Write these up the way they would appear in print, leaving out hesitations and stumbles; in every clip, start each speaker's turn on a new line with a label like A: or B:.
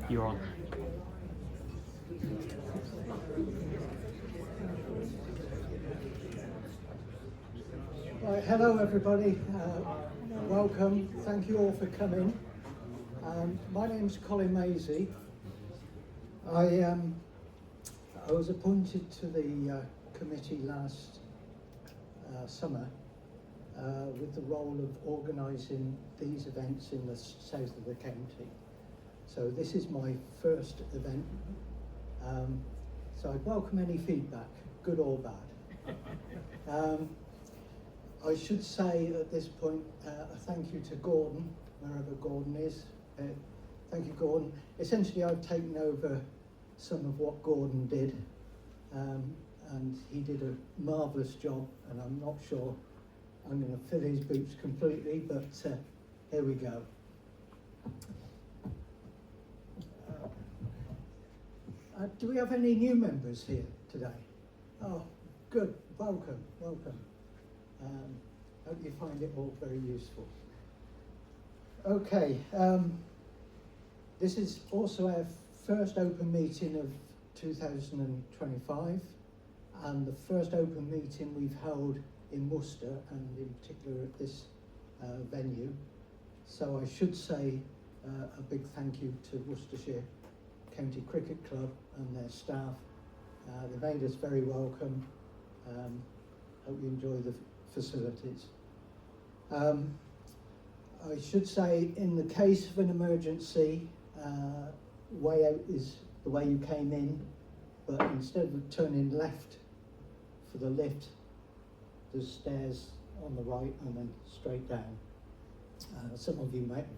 A: You're on.
B: Right, hello everybody, welcome, thank you all for coming. My name's Colin Maisie. I was appointed to the committee last summer with the role of organising these events in the south of the county. So this is my first event, so I'd welcome any feedback, good or bad. I should say at this point a thank you to Gordon, wherever Gordon is. Thank you, Gordon. Essentially, I've taken over some of what Gordon did, and he did a marvellous job, and I'm not sure I'm going to fill his boots completely, but here we go. Do we have any new members here today? Oh, good. Welcome, welcome. Hope you find it all very useful. Okay, this is also our first open meeting of 2025, and the first open meeting we've held in Worcester, and in particular at this venue. So I should say a big thank you to Worcestershire County Cricket Club and their staff. They made us very welcome. Hope you enjoy the facilities. I should say, in the case of an emergency, way out is the way you came in, but instead of turning left for the lift, there's stairs on the right and then straight down. Some of you might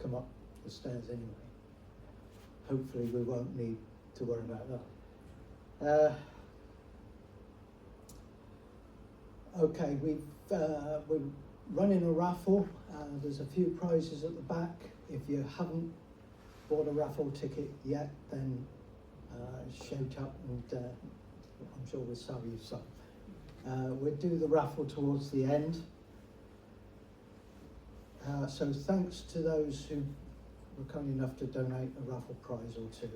B: come up the stairs anyway. Hopefully we won't need to worry about that. Okay, we're running a raffle. There's a few prizes at the back. If you haven't bought a raffle ticket yet, then shout up and I'm sure we'll sell you some. We'll do the raffle towards the end. So thanks to those who were kind enough to donate a raffle prize or two.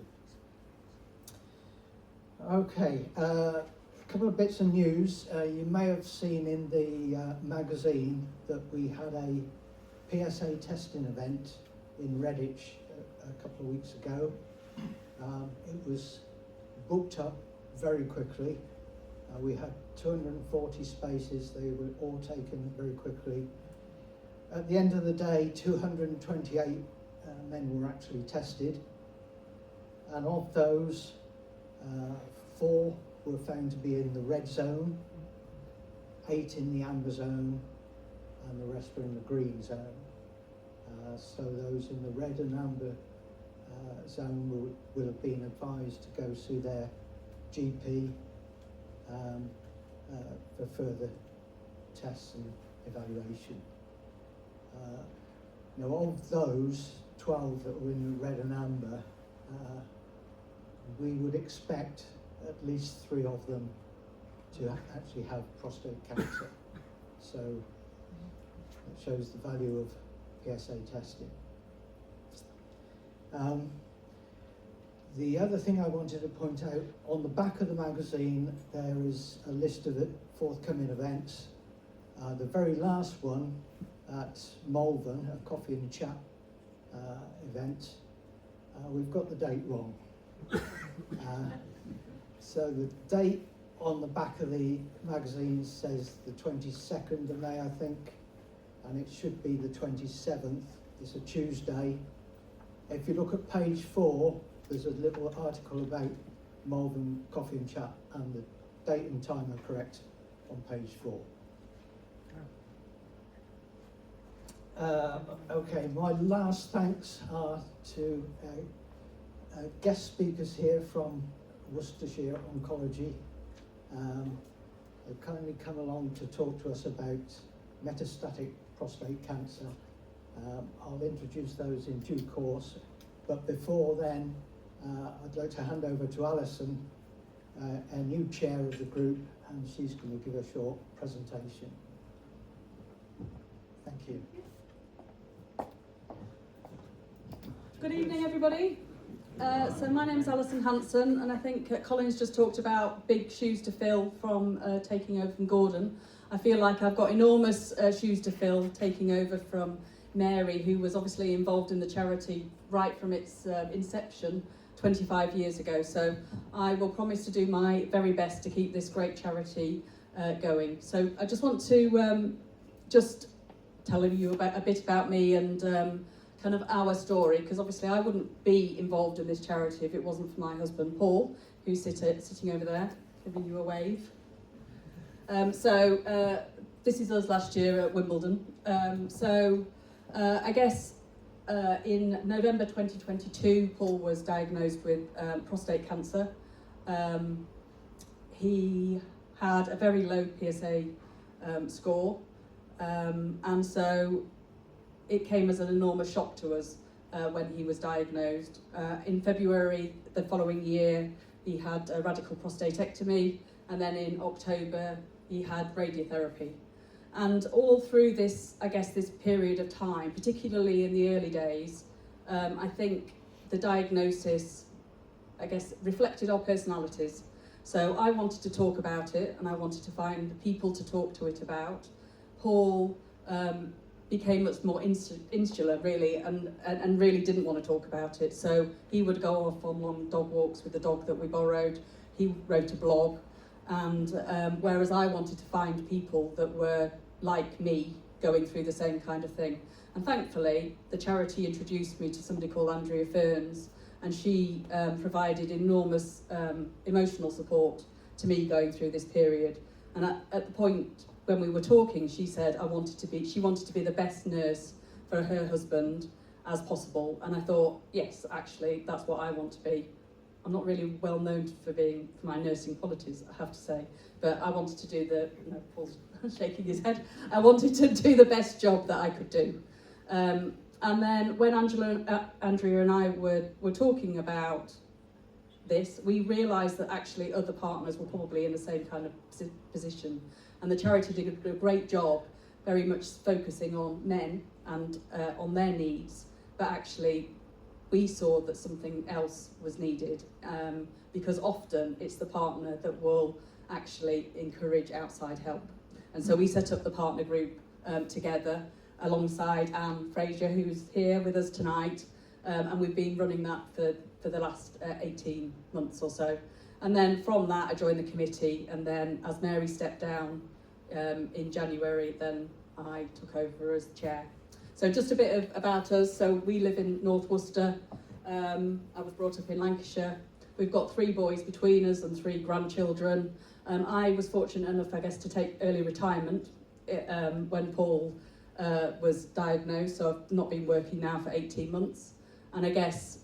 B: Okay. A couple of bits of news. You may have seen in the magazine that we had a PSA testing event in Redditch a couple of weeks ago. It was booked up very quickly. We had 240 spaces. They were all taken very quickly. At the end of the day, 228 men were actually tested. And of those, 4 were found to be in the red zone, 8 in the amber zone, and the rest were in the green zone. So those in the red and amber zone will have been advised to go see their GP for further tests and evaluation. Now, of those 12 that were in the red and amber, we would expect at least 3 of them to actually have prostate cancer. So it shows the value of PSA testing. The other thing I wanted to point out, on the back of the magazine there is a list of forthcoming events. The very last one at Malvern, a coffee and chat event, we've got the date wrong. So the date on the back of the magazine says the 22nd of May, I think, and it should be the 27th. It's a Tuesday. If you look at page 4, there's a little article about Malvern Coffee and Chat, and the date and time are correct on page 4. Okay, my last thanks are to guest speakers here from Worcestershire Oncology. They've kindly come along to talk to us about metastatic prostate cancer. I'll introduce those in due course, but before then I'd like to hand over to Alison, our new chair of the group, and she's going to give a short presentation. Thank you.
C: Good evening, everybody.
A: So my name's Alison Hanson, and I think Colin's just talked about big shoes to fill from taking over from Gordon. I feel like I've got enormous shoes to fill taking over from Mary, who was obviously involved in the charity right from its inception 25 years ago. So I will promise to do my very best to keep this great charity going. So I just want to just tell you a bit about me and kind of our story, because obviously I wouldn't be involved in this charity if it wasn't for my husband Paul, who's sitting over there, giving you a wave. This is us last year at Wimbledon. I guess in November 2022, Paul was diagnosed with prostate cancer. He had a very low PSA score, and so it came as an enormous shock to us when he was diagnosed. In February the following year, he had a radical prostatectomy, and then in October he had radiotherapy. And all through this, I guess, this period of time, particularly in the early days, I think the diagnosis, I guess, reflected our personalities. So I wanted to talk about it, and I wanted to find people to talk to it about. Paul became much more insular, really, and really didn't want to talk about it. So he would go off on long dog walks with the dog that we borrowed. He wrote a blog, and whereas I wanted to find people that were like me, going through the same kind of thing. And thankfully, the charity introduced me to somebody called Andrea Ferns, and she provided enormous emotional support to me going through this period. And at the point when we were talking, she said she wanted to be the best nurse for her husband as possible. And I thought, yes, actually, that's what I want to be. I'm not really well known for my nursing qualities, I have to say, but I wanted to do Paul's shaking his head. I wanted to do the best job that I could do. And then when Andrea and I were talking about this, we realised that actually other partners were probably in the same kind of position. And the charity did a great job, very much focusing on men and on their needs, but actually we saw that something else was needed, because often it's the partner that will actually encourage outside help. And so we set up the partner group together alongside Anne Fraser, who's here with us tonight, and we've been running that for the last 18 months or so. And then from that I joined the committee, and then as Mary stepped down in January, then I took over as chair. So just a bit about us. So we live in North Worcester. I was brought up in Lancashire. We've got 3 boys between us and 3 grandchildren. I was fortunate enough, I guess, to take early retirement when Paul was diagnosed, so I've not been working now for 18 months. And I guess,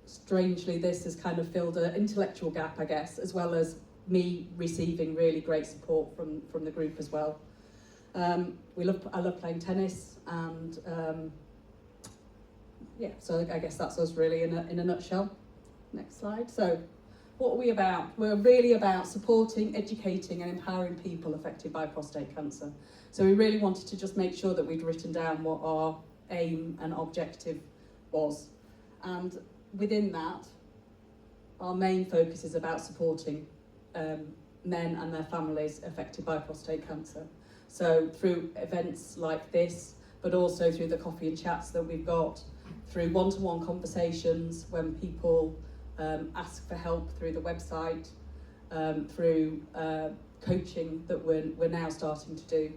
A: strangely, this has kind of filled an intellectual gap, I guess, as well as me receiving really great support from the group as well. I love playing tennis, and so I guess that's us really in a nutshell. Next slide. So what are we about? We're really about supporting, educating and empowering people affected by prostate cancer. So we really wanted to just make sure that we'd written down what our aim and objective was. And within that, our main focus is about supporting men and their families affected by prostate cancer. So through events like this, but also through the coffee and chats that we've got, through one-to-one conversations when people ask for help through the website, through coaching that we're now starting to do.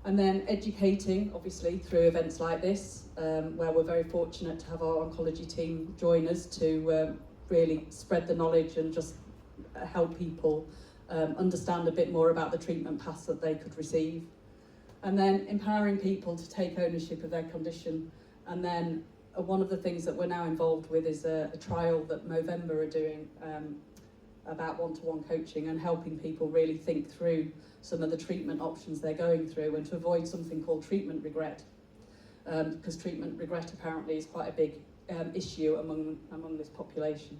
A: And then educating, obviously, through events like this, where we're very fortunate to have our oncology team join us to really spread the knowledge and just help people understand a bit more about the treatment paths that they could receive. And then empowering people to take ownership of their condition. And then one of the things that we're now involved with is a trial that Movember are doing about one-to-one coaching and helping people really think through some of the treatment options they're going through and to avoid something called treatment regret, because treatment regret apparently is quite a big issue among this population.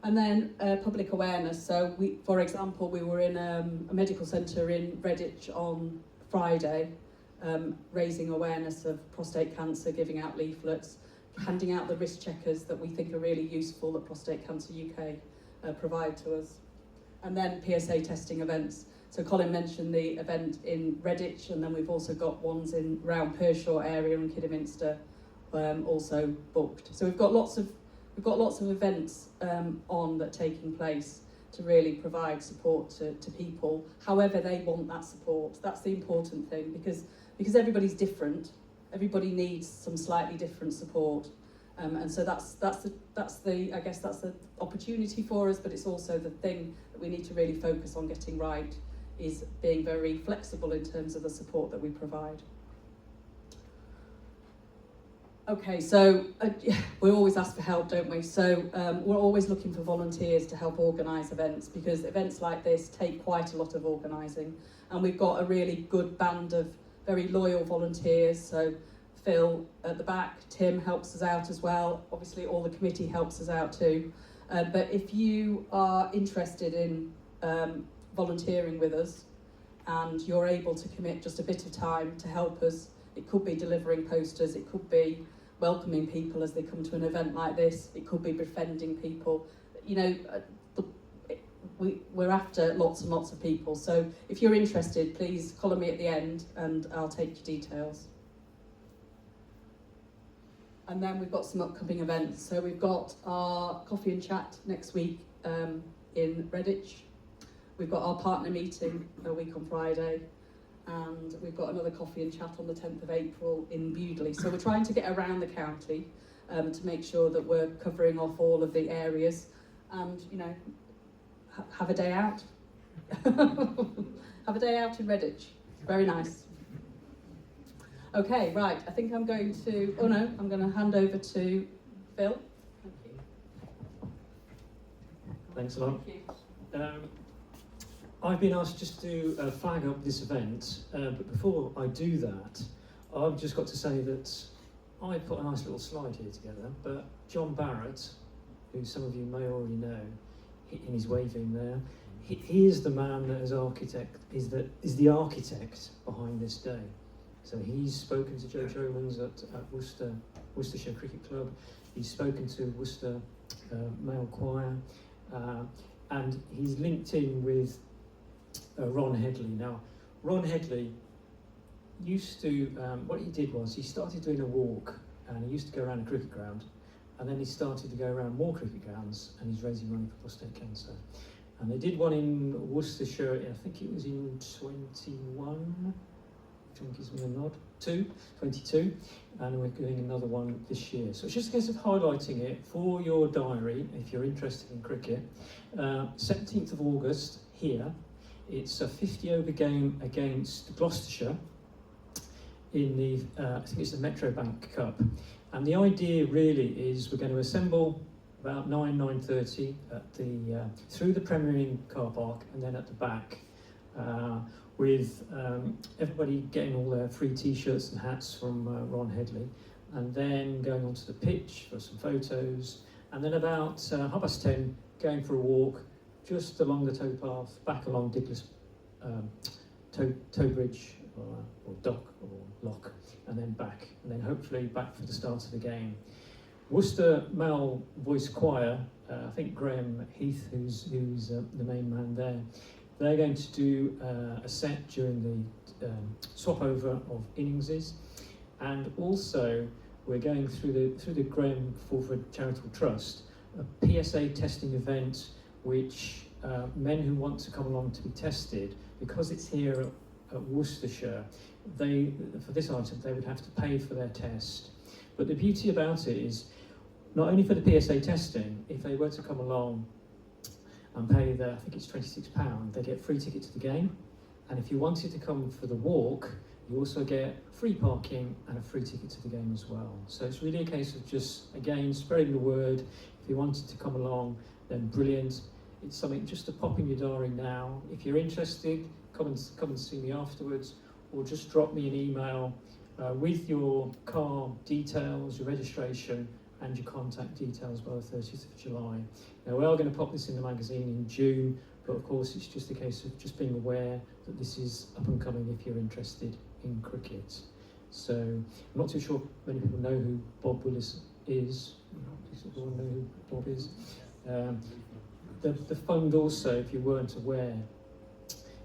A: And then public awareness. So for example, we were in a medical centre in Redditch on Friday, raising awareness of prostate cancer, giving out leaflets, handing out the risk checkers that we think are really useful that Prostate Cancer UK provide to us. And then PSA testing events. So Colin mentioned the event in Redditch, and then we've also got ones in around Pershore area and Kidderminster also booked. So we've got lots of events on that are taking place to really provide support to people, however they want that support. That's the important thing, because everybody's different. Everybody needs some slightly different support, and so that's the opportunity for us. But it's also the thing that we need to really focus on getting right, is being very flexible in terms of the support that we provide. Okay, so we always ask for help, don't we? So we're always looking for volunteers to help organise events, because events like this take quite a lot of organising, and we've got a really good band of very loyal volunteers. So Phil at the back, Tim helps us out as well. Obviously all the committee helps us out too. But if you are interested in volunteering with us and you're able to commit just a bit of time to help us, it could be delivering posters, it could be welcoming people as they come to an event like this, it could be befriending people. You know, we're after lots and lots of people. So if you're interested, please call me at the end and I'll take your details. And then we've got some upcoming events. So we've got our coffee and chat next week in Redditch. We've got our partner meeting a week on Friday, and we've got another coffee and chat on the 10th of April in Bewdley. So we're trying to get around the county to make sure that we're covering off all of the areas, and you know, have a day out. Have a day out in Redditch. Very nice. Okay, right. I think I'm going to. Oh no, I'm going to hand over to Phil. Thank you.
C: Thanks a lot.
A: Thank you.
C: I've been asked just to flag up this event, but before I do that, I've just got to say that I put a nice little slide here together, but John Barrett, who some of you may already know, and he's waving there, he is the man that is the architect behind this day. So he's spoken to Joe Tromans at Worcestershire Cricket Club, he's spoken to Worcester Male Choir, and he's linked in with Ron Headley. Now, Ron Headley used to, what he did was he started doing a walk, and he used to go around a cricket ground, and then he started to go around more cricket grounds, and he's raising money for prostate cancer. And they did one in Worcestershire, I think it was in 21, John gives me a nod, 22, and we're doing another one this year. So it's just a case of highlighting it for your diary if you're interested in cricket. 17th of August here, it's a 50-over game against Gloucestershire in the, I think it's the Metrobank Cup. And the idea really is we're going to assemble about 9:30 at the through the Premier Inn car park, and then at the back, with everybody getting all their free T-shirts and hats from Ron Headley, and then going onto the pitch for some photos, and then about 10:30 going for a walk just along the towpath, back along Diglas tow bridge or dock or lock, and then back, and then hopefully back for the start of the game. Worcester Male Voice Choir, I think Graham Heath, who's the main man there, they're going to do a set during the swap over of inningses, and also we're going through the Graham Fulford Charitable Trust a PSA testing event, which men who want to come along to be tested, because it's here at Worcestershire, for this item they would have to pay for their test. But the beauty about it is, not only for the PSA testing, if they were to come along and pay I think it's £26, they get free ticket to the game. And if you wanted to come for the walk, you also get free parking and a free ticket to the game as well. So it's really a case of just, again, spreading the word. If you wanted to come along, then brilliant. It's something just to pop in your diary now. If you're interested, come and see me afterwards, or just drop me an email with your car details, your registration, and your contact details by the 30th of July. Now, we are going to pop this in the magazine in June, but of course it's just a case of just being aware that this is up and coming if you're interested in cricket. So I'm not too sure many people know who Bob is, does everyone know who Bob is? The fund also, if you weren't aware,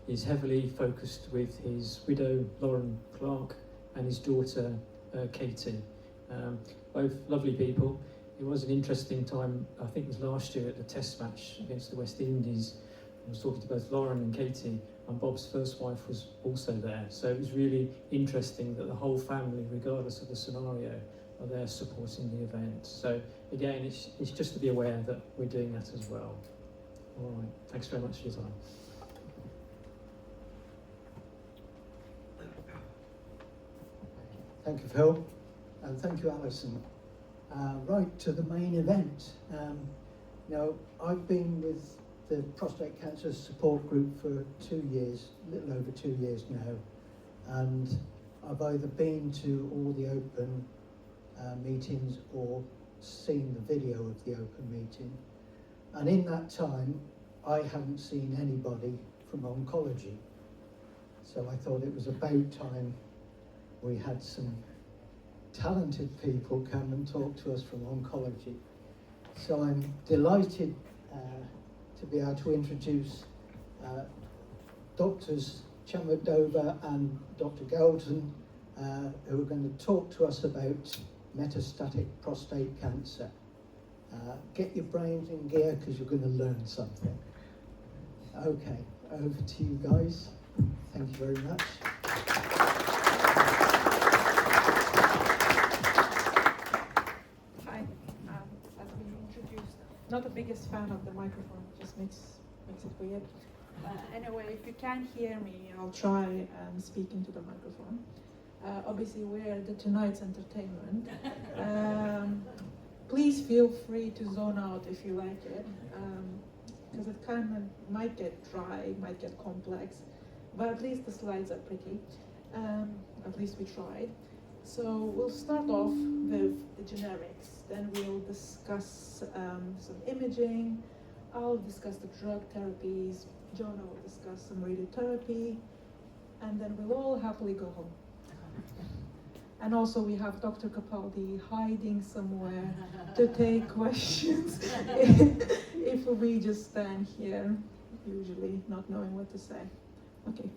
C: is heavily focused with his widow, Lauren Clark, and his daughter, Katie. Both lovely people. It was an interesting time, I think it was last year at the test match against the West Indies. I was talking to both Lauren and Katie, and Bob's first wife was also there. So it was really interesting that the whole family, regardless of the scenario, are there supporting the event. So again, it's just to be aware that we're doing that as well. All right, thanks very much for your time.
B: Thank you, Phil, and thank you, Alison. Right to the main event. Now, I've been with the Prostate Cancer Support Group for 2 years, a little over 2 years now, and I've either been to all the open meetings or seen the video of the open meeting. And in that time, I haven't seen anybody from oncology. So I thought it was about time we had some talented people come and talk to us from oncology. So I'm delighted to be able to introduce Doctors Chamadova and Dr. Gelton, who are going to talk to us about metastatic prostate cancer. Get your brains in gear because you're going to learn something. Okay, over to you guys. Thank you very much.
D: Hi, as we introduced, not the biggest fan of the microphone, just makes it weird. Anyway, if you can't hear me, I'll try and speak into the microphone. Obviously, we're tonight's entertainment. Please feel free to zone out if you like it, because it kind of might get dry, might get complex, but at least the slides are pretty. At least we tried. So we'll start off with the generics, then we'll discuss some imaging, I'll discuss the drug therapies, Jonah will discuss some radiotherapy, and then we'll all happily go home. And also we have Dr. Capaldi hiding somewhere to take questions if we just stand here, usually not knowing what to say. Okay.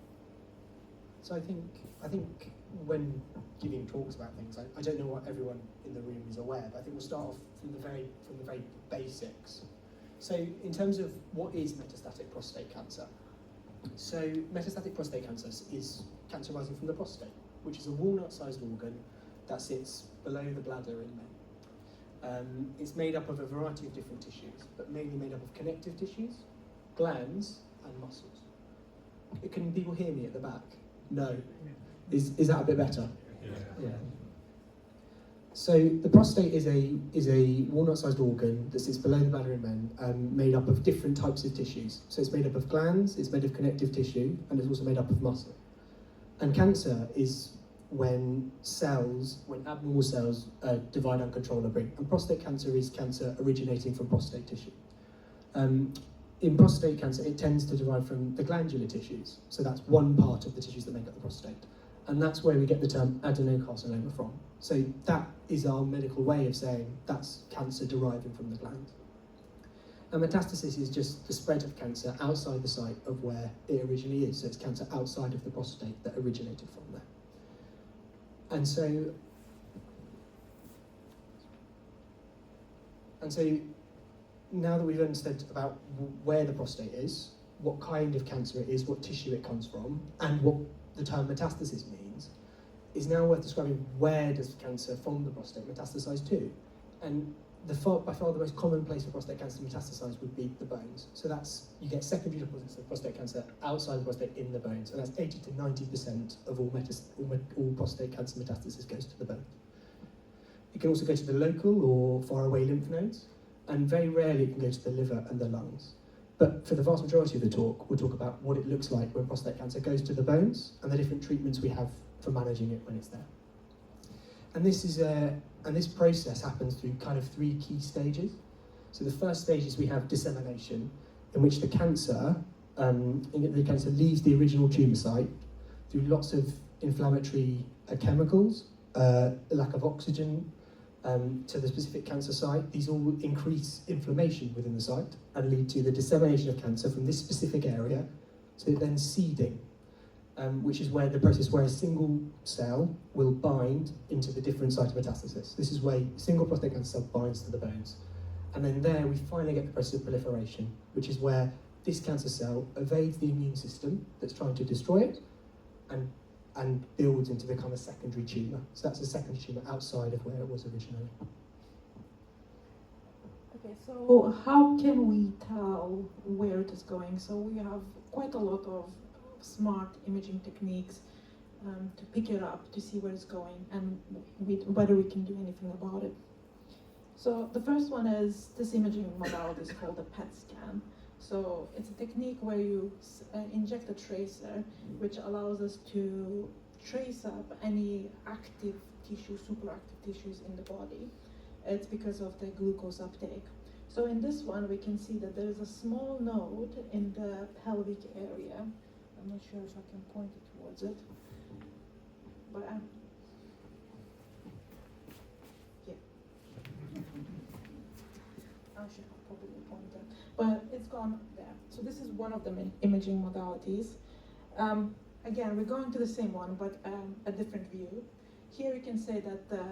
E: So I think when giving talks about things, I don't know what everyone in the room is aware, but I think we'll start off from the very basics. So in terms of what is metastatic prostate cancer? So metastatic prostate cancer is cancer arising from the prostate, which is a walnut-sized organ that sits below the bladder in men. It's made up of a variety of different tissues, but mainly made up of connective tissues, glands, and muscles. Can people hear me at the back? No. Is that a bit better? Yeah. So the prostate is a walnut-sized organ that sits below the bladder in men, made up of different types of tissues. So it's made up of glands, it's made of connective tissue, and it's also made up of muscle. And cancer is when abnormal cells divide uncontrollably. And prostate cancer is cancer originating from prostate tissue. In prostate cancer, it tends to derive from the glandular tissues. So that's one part of the tissues that make up the prostate. And that's where we get the term adenocarcinoma from. So that is our medical way of saying that's cancer deriving from the gland. And metastasis is just the spread of cancer outside the site of where it originally is. So it's cancer outside of the prostate that originated from there. And so now that we've understood about where the prostate is, what kind of cancer it is, what tissue it comes from, and what the term metastasis means, is now worth describing where does cancer from the prostate metastasize to. And by far the most common place for prostate cancer to metastasize would be the bones. So you get secondary deposits of prostate cancer outside the prostate in the bones, and that's 80 to 90% of all prostate cancer metastasis goes to the bone. It can also go to the local or far away lymph nodes, and very rarely it can go to the liver and the lungs. But for the vast majority of the talk, we'll talk about what it looks like when prostate cancer goes to the bones and the different treatments we have for managing it when it's there. And this process happens through kind of 3 key stages. So the first stage is we have dissemination, in which the cancer leaves the original tumour site through lots of inflammatory chemicals, lack of oxygen, to the specific cancer site. These all increase inflammation within the site and lead to the dissemination of cancer from this specific area to then seeding, which is where the process where a single cell will bind into the different site of metastasis. This is where a single prostate cancer cell binds to the bones. And then there we finally get the process of proliferation, which is where this cancer cell evades the immune system that's trying to destroy it and builds into become a secondary tumour. So that's a secondary tumour outside of where it was originally.
D: Okay, so how can we tell where it is going? So we have quite a lot of smart imaging techniques to pick it up, to see where it's going, and whether we can do anything about it. So the first one is this imaging modality is called a PET scan. So it's a technique where you inject a tracer, which allows us to trace up any active tissue, superactive tissues in the body. It's because of the glucose uptake. So in this one, we can see that there is a small node in the pelvic area. I'm not sure if I can point it towards it, but yeah. I should have probably pointed, but it's gone there. So this is one of the imaging modalities. Again, we're going to the same one, but a different view. Here you can say that the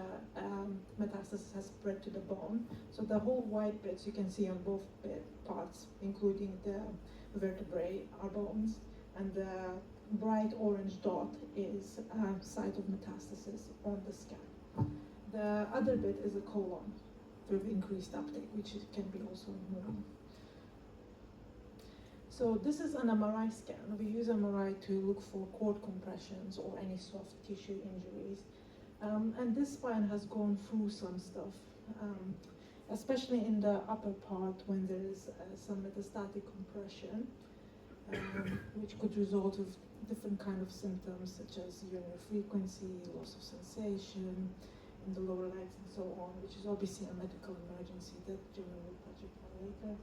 D: metastasis has spread to the bone. So the whole white bits you can see on both parts, including the vertebrae, are bones. And the bright orange dot is a site of metastasis on the scan. The other bit is a colon with increased uptake, which can be also normal. So this is an MRI scan. We use MRI to look for cord compressions or any soft tissue injuries. And this spine has gone through some stuff, especially in the upper part when there is some metastatic compression, which could result of different kind of symptoms such as urinary frequency, loss of sensation in the lower legs and so on, which is obviously a medical emergency that Jonah will touch upon later.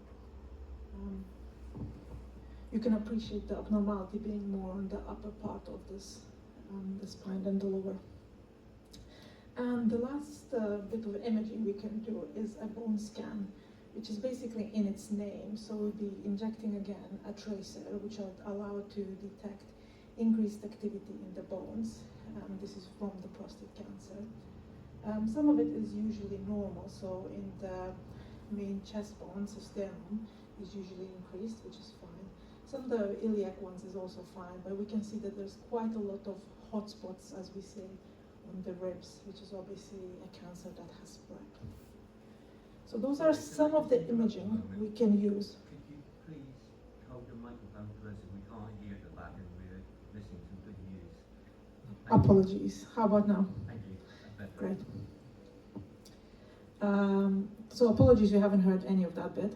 D: You can appreciate the abnormality being more on the upper part of this the spine than the lower. And the last bit of imaging we can do is a bone scan, which is basically in its name. So we'll be injecting again a tracer, which will allow to detect increased activity in the bones. This is from the prostate cancer. Some of it is usually normal, so in the main chest bones, the sternum, is usually increased, which is fine. Some of the iliac ones is also fine, but we can see that there's quite a lot of hot spots, as we say, on the ribs, which is obviously a cancer that has spread. So those are some of the imaging we can use.
F: Could you please hold the microphone for us? We can't hear at the back and we're listening to good news.
D: Apologies. How about now?
F: Thank you. That's better.
D: Great. So apologies, you haven't heard any of that bit.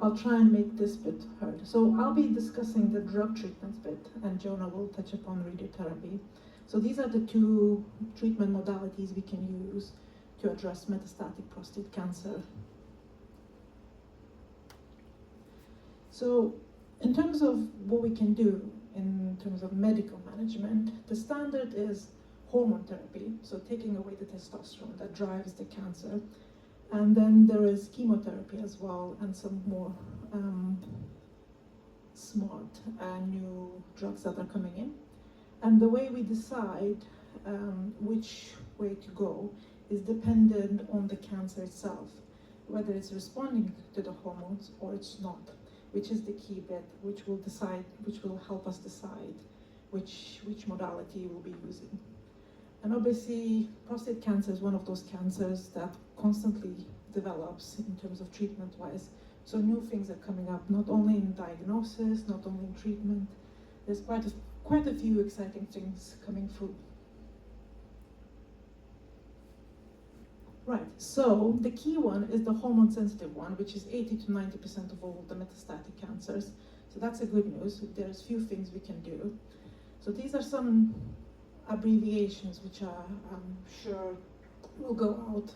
D: I'll try and make this bit heard. So I'll be discussing the drug treatments bit, and Jonah will touch upon radiotherapy. So these are the two treatment modalities we can use to address metastatic prostate cancer. So in terms of what we can do in terms of medical management, the standard is hormone therapy, so taking away the testosterone that drives the cancer. And then there is chemotherapy as well, and some more smart new drugs that are coming in. And the way we decide which way to go is dependent on the cancer itself, whether it's responding to the hormones or it's not, which is the key bit, which will help us decide which modality we'll be using. And obviously, prostate cancer is one of those cancers that constantly develops in terms of treatment-wise. So new things are coming up, not only in diagnosis, not only in treatment. There's quite a few exciting things coming through. Right, so the key one is the hormone-sensitive one, which is 80 to 90% of all the metastatic cancers. So that's a good news. There's few things we can do. So these are some abbreviations which I'm sure will go out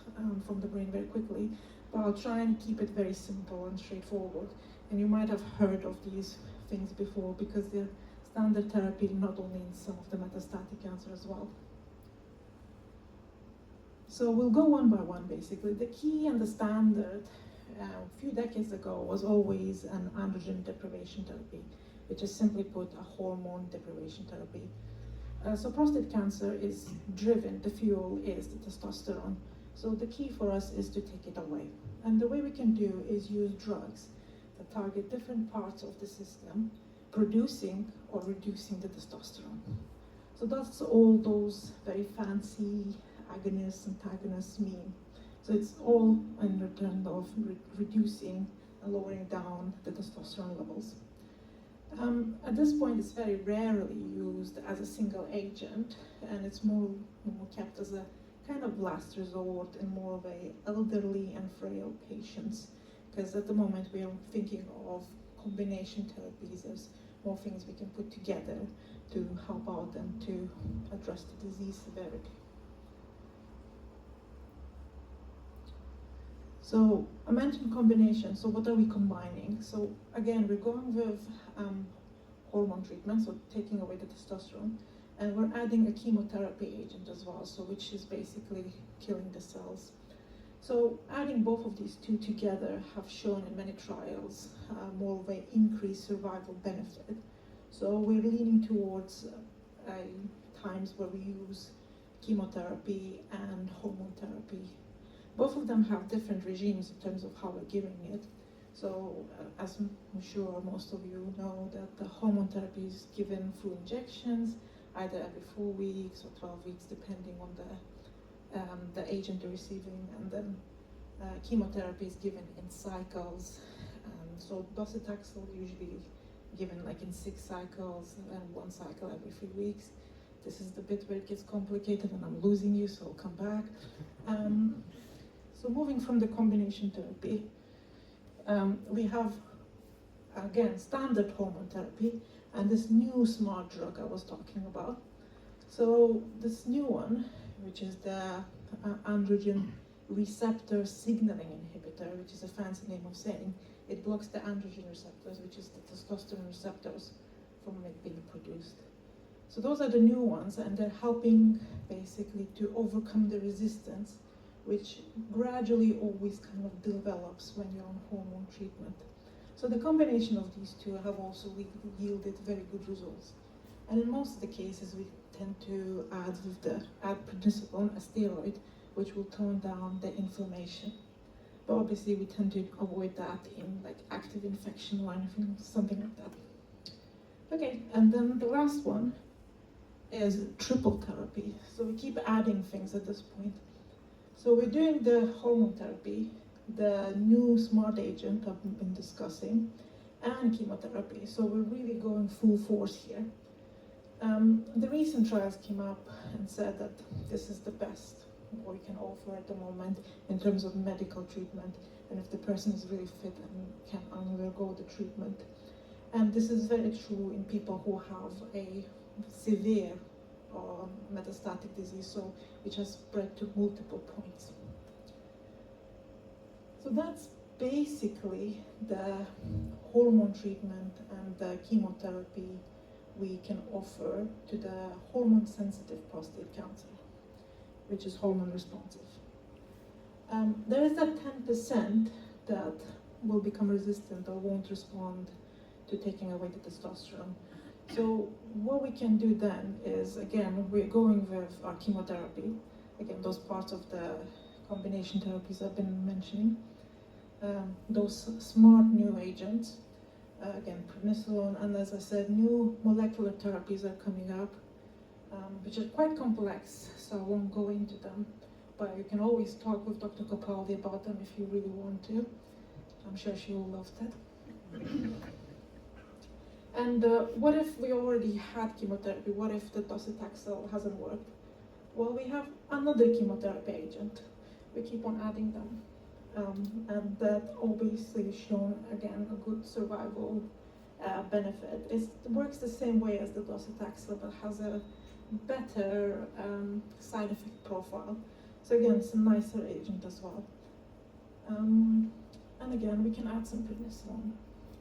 D: from the brain very quickly, but I'll try and keep it very simple and straightforward. And you might have heard of these things before because they're standard therapy not only in some of the metastatic cancer as well. So we'll go one by one basically. The key and the standard a few decades ago was always an androgen deprivation therapy, which is simply put a hormone deprivation therapy. So prostate cancer is driven, the fuel is the testosterone. So the key for us is to take it away. And the way we can do is use drugs that target different parts of the system, producing or reducing the testosterone. So that's all those very fancy agonists, antagonists mean. So it's all in return of reducing and lowering down the testosterone levels. At this point, it's very rarely used as a single agent, and it's more kept as a kind of last resort in more of a elderly and frail patients, because at the moment we are thinking of combination therapies. There's more things we can put together to help out and to address the disease severity. So I mentioned combination, so what are we combining? So again, we're going with hormone treatment, so taking away the testosterone, and we're adding a chemotherapy agent as well, so which is basically killing the cells. So adding both of these two together have shown in many trials more of an increased survival benefit. So we're leaning towards times where we use chemotherapy and hormone therapy. Both of them have different regimes in terms of how we're giving it. So as I'm sure most of you know, that the hormone therapy is given through injections, either every 4 weeks or 12 weeks, depending on the agent you're receiving, and then chemotherapy is given in cycles. So docetaxel usually given like in 6 cycles and 1 cycle every 3 weeks. This is the bit where it gets complicated and I'm losing you, so I'll come back. So moving from the combination therapy, we have, again, standard hormone therapy and this new smart drug I was talking about. So this new one, which is the androgen receptor signaling inhibitor, which is a fancy name of saying it blocks the androgen receptors, which is the testosterone receptors, from it being produced. So those are the new ones, and they're helping basically to overcome the resistance, which gradually always kind of develops when you're on hormone treatment. So the combination of these two have also yielded very good results. And in most of the cases, we tend to add prednisolone, a steroid, which will tone down the inflammation. But obviously, we tend to avoid that in like active infection or anything, something like that. Okay, and then the last one is triple therapy. So we keep adding things at this point. So we're doing the hormone therapy, the new smart agent I've been discussing, and chemotherapy. So we're really going full force here. The recent trials came up and said that this is the best we can offer at the moment in terms of medical treatment, and if the person is really fit and can undergo the treatment. And this is very true in people who have a severe metastatic disease, so which has spread to multiple points. So that's basically the hormone treatment and the chemotherapy we can offer to the hormone-sensitive prostate cancer, which is hormone responsive. There is that 10% that will become resistant or won't respond to taking away the testosterone. So what we can do then is, again, we're going with our chemotherapy, again, those parts of the combination therapies I've been mentioning, those smart new agents, again, prednisolone, and as I said, new molecular therapies are coming up, which are quite complex, so I won't go into them, but you can always talk with Dr. Capaldi about them if you really want to. I'm sure she will love that. And what if we already had chemotherapy? What if the docetaxel hasn't worked? Well, we have another chemotherapy agent. We keep on adding them. And that obviously has shown, again, a good survival benefit. It works the same way as the docetaxel, but has a better side effect profile. So again, it's a nicer agent as well. And again, we can add some prednisolone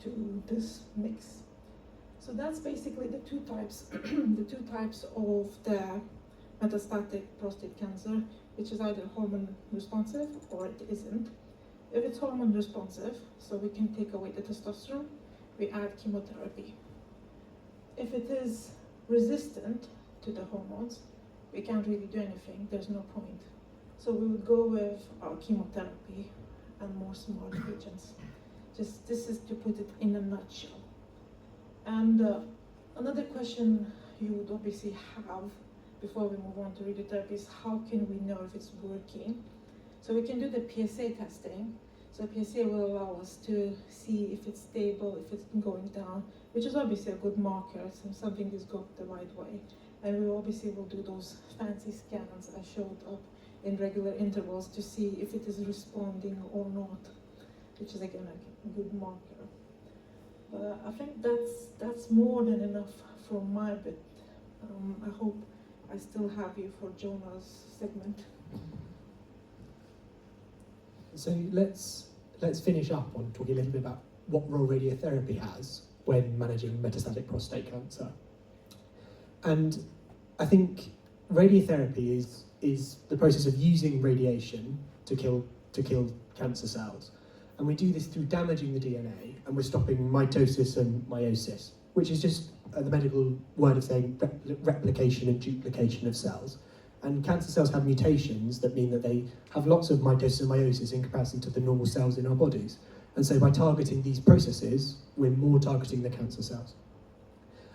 D: to this mix. So that's basically the two types, the two types of the metastatic prostate cancer. which is either hormone responsive or it isn't. If it's hormone responsive, so we can take away the testosterone, we add chemotherapy. If it is resistant to the hormones, we can't really do anything, there's no point. So we would go with our chemotherapy and more smart agents. Just this is to put it in a nutshell. And another question you would obviously have before we move on to radiotherapy is how can we know if it's working? So we can do the PSA testing. So PSA will allow us to see if it's stable, if it's going down, which is obviously a good marker, so something is going the right way. And we obviously will do those fancy scans I showed up in regular intervals to see if it is responding or not, which is again a good marker. But I think that's more than enough from my bit. I hope I still have you for Jonah's segment.
E: So let's finish up on talking a little bit about what role radiotherapy has when managing metastatic prostate cancer. And I think radiotherapy is the process of using radiation to kill cancer cells. And we do this through damaging the DNA, and we're stopping mitosis and meiosis, which is just the medical word of saying replication and duplication of cells. And cancer cells have mutations that mean that they have lots of mitosis and meiosis in comparison to the normal cells in our bodies. And so by targeting these processes, we're more targeting the cancer cells.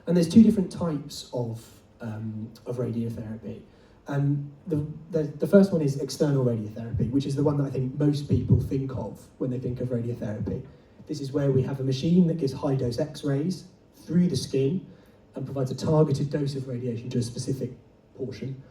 E: And there's two different types of radiotherapy. The first one is external radiotherapy, which is the one that I think most people think of when they think of radiotherapy. This is where we have a machine that gives high-dose X-rays through the skin and provides a targeted dose of radiation to a specific portion.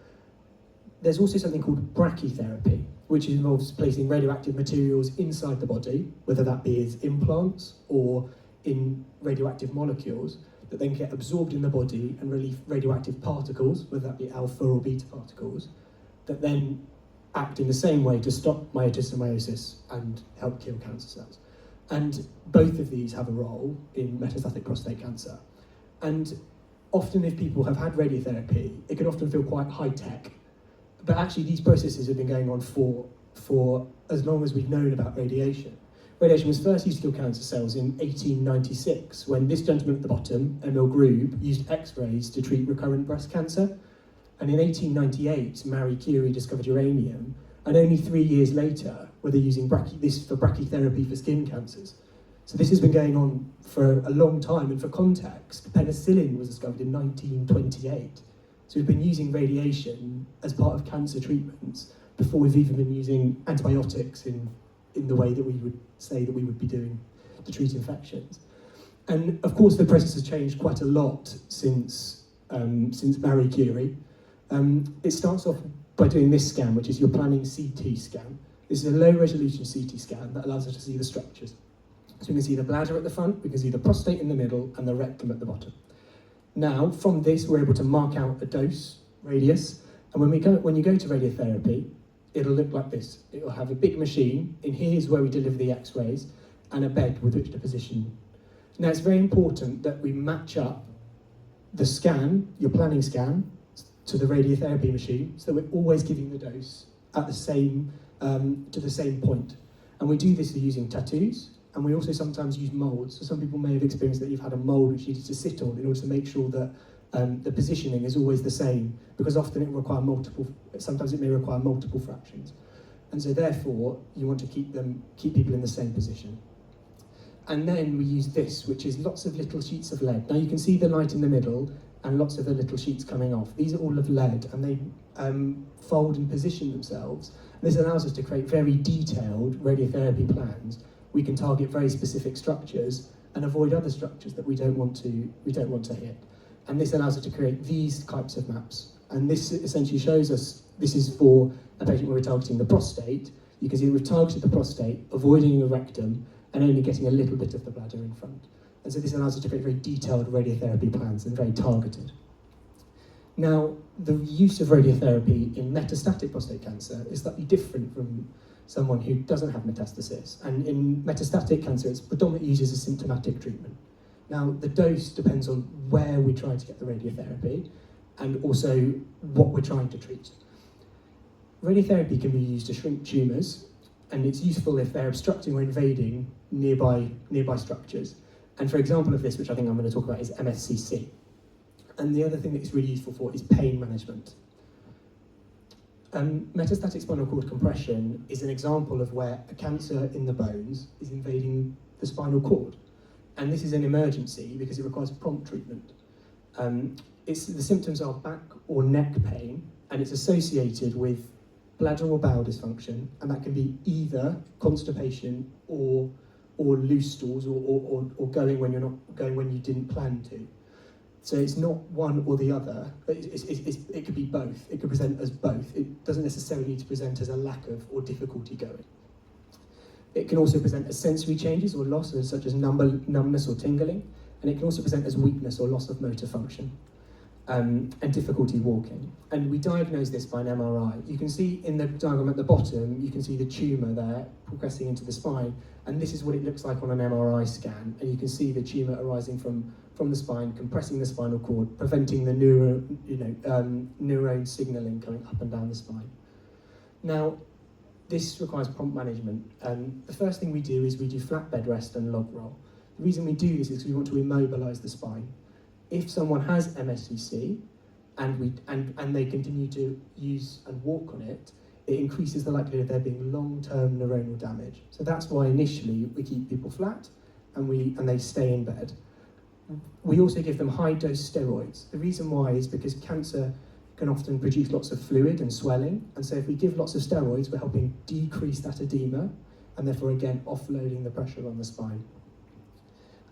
E: There's also something called brachytherapy, which involves placing radioactive materials inside the body, whether that be as implants or in radioactive molecules, that then get absorbed in the body and release radioactive particles, whether that be alpha or beta particles, that then act in the same way to stop mitosis and meiosis and help kill cancer cells. And both of these have a role in metastatic prostate cancer. And often if people have had radiotherapy, it can often feel quite high-tech. But actually these processes have been going on for as long as we've known about radiation. Radiation was first used to kill cancer cells in 1896, when this gentleman at the bottom, Emil Grube, used X-rays to treat recurrent breast cancer. And in 1898, Marie Curie discovered uranium, and only 3 years later were they using this for brachytherapy for skin cancers. So this has been going on for a long time, and for context, penicillin was discovered in 1928. So we've been using radiation as part of cancer treatments before we've even been using antibiotics in the way that we would say that we would be doing to treat infections. And of course the process has changed quite a lot since Marie Curie. It starts off by doing this scan, which is your planning CT scan. This is a low resolution CT scan that allows us to see the structures. So we can see the bladder at the front, we can see the prostate in the middle, and the rectum at the bottom. Now, from this, we're able to mark out a dose, radius, and when you go to radiotherapy, it'll look like this. It'll have a big machine, and here's where we deliver the X-rays, and a bed with which to position. Now, it's very important that we match up the scan, your planning scan, to the radiotherapy machine, so that we're always giving the dose at the same, to the same point. And we do this using tattoos, and we also sometimes use moulds. So some people may have experienced that you've had a mould which you need to sit on in order to make sure that the positioning is always the same, because often it will require sometimes it may require multiple fractions. And so therefore, you want to keep people in the same position. And then we use this, which is lots of little sheets of lead. Now you can see the light in the middle and lots of the little sheets coming off. These are all of lead, and they fold and position themselves. This allows us to create very detailed radiotherapy plans. We can target very specific structures and avoid other structures that we don't want to hit. And this allows us to create these types of maps. And this essentially shows us, this is for a patient where we're targeting the prostate. You can see we've targeted the prostate, avoiding the rectum, and only getting a little bit of the bladder in front. And so this allows us to create very detailed radiotherapy plans and very targeted. Now, the use of radiotherapy in metastatic prostate cancer is slightly different from someone who doesn't have metastasis. And in metastatic cancer, it's predominantly used as a symptomatic treatment. Now, the dose depends on where we try to get the radiotherapy and also what we're trying to treat. Radiotherapy can be used to shrink tumours, and it's useful if they're obstructing or invading nearby structures. And for example of this, which I think I'm going to talk about, is MSCC. And the other thing that it's really useful for is pain management. Metastatic spinal cord compression is an example of where a cancer in the bones is invading the spinal cord. And this is an emergency because it requires prompt treatment. The symptoms are back or neck pain, and it's associated with bladder or bowel dysfunction, and that can be either constipation or loose stools or going when you're not going when you didn't plan to. So it's not one or the other. It could be both. It could present as both. It doesn't necessarily need to present as a lack of or difficulty going. It can also present as sensory changes or losses such as numbness or tingling, and it can also present as weakness or loss of motor function and difficulty walking. And we diagnose this by an MRI. You can see in the diagram at the bottom, you can see the tumour there progressing into the spine, and this is what it looks like on an MRI scan. And you can see the tumour arising from the spine, compressing the spinal cord, preventing the neuron signalling coming up and down the spine. Now, this requires prompt management. The first thing we do is we do flat bed rest and log roll. The reason we do this is because we want to immobilise the spine. If someone has MSCC and they continue to use and walk on it, it increases the likelihood of there being long-term neuronal damage. So that's why initially we keep people flat and they stay in bed. We also give them high-dose steroids. The reason why is because cancer can often produce lots of fluid and swelling, and so if we give lots of steroids, we're helping decrease that edema, and therefore again offloading the pressure on the spine.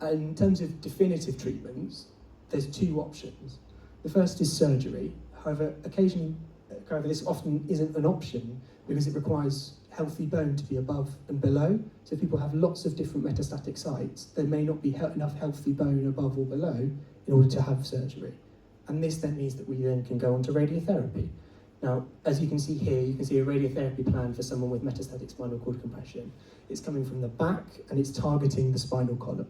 E: And in terms of definitive treatments, there's two options. The first is surgery. However, this often isn't an option because it requires healthy bone to be above and below. So if people have lots of different metastatic sites, there may not be enough healthy bone above or below in order to have surgery. And this then means that we then can go on to radiotherapy. Now, as you can see here, you can see a radiotherapy plan for someone with metastatic spinal cord compression. It's coming from the back and it's targeting the spinal column.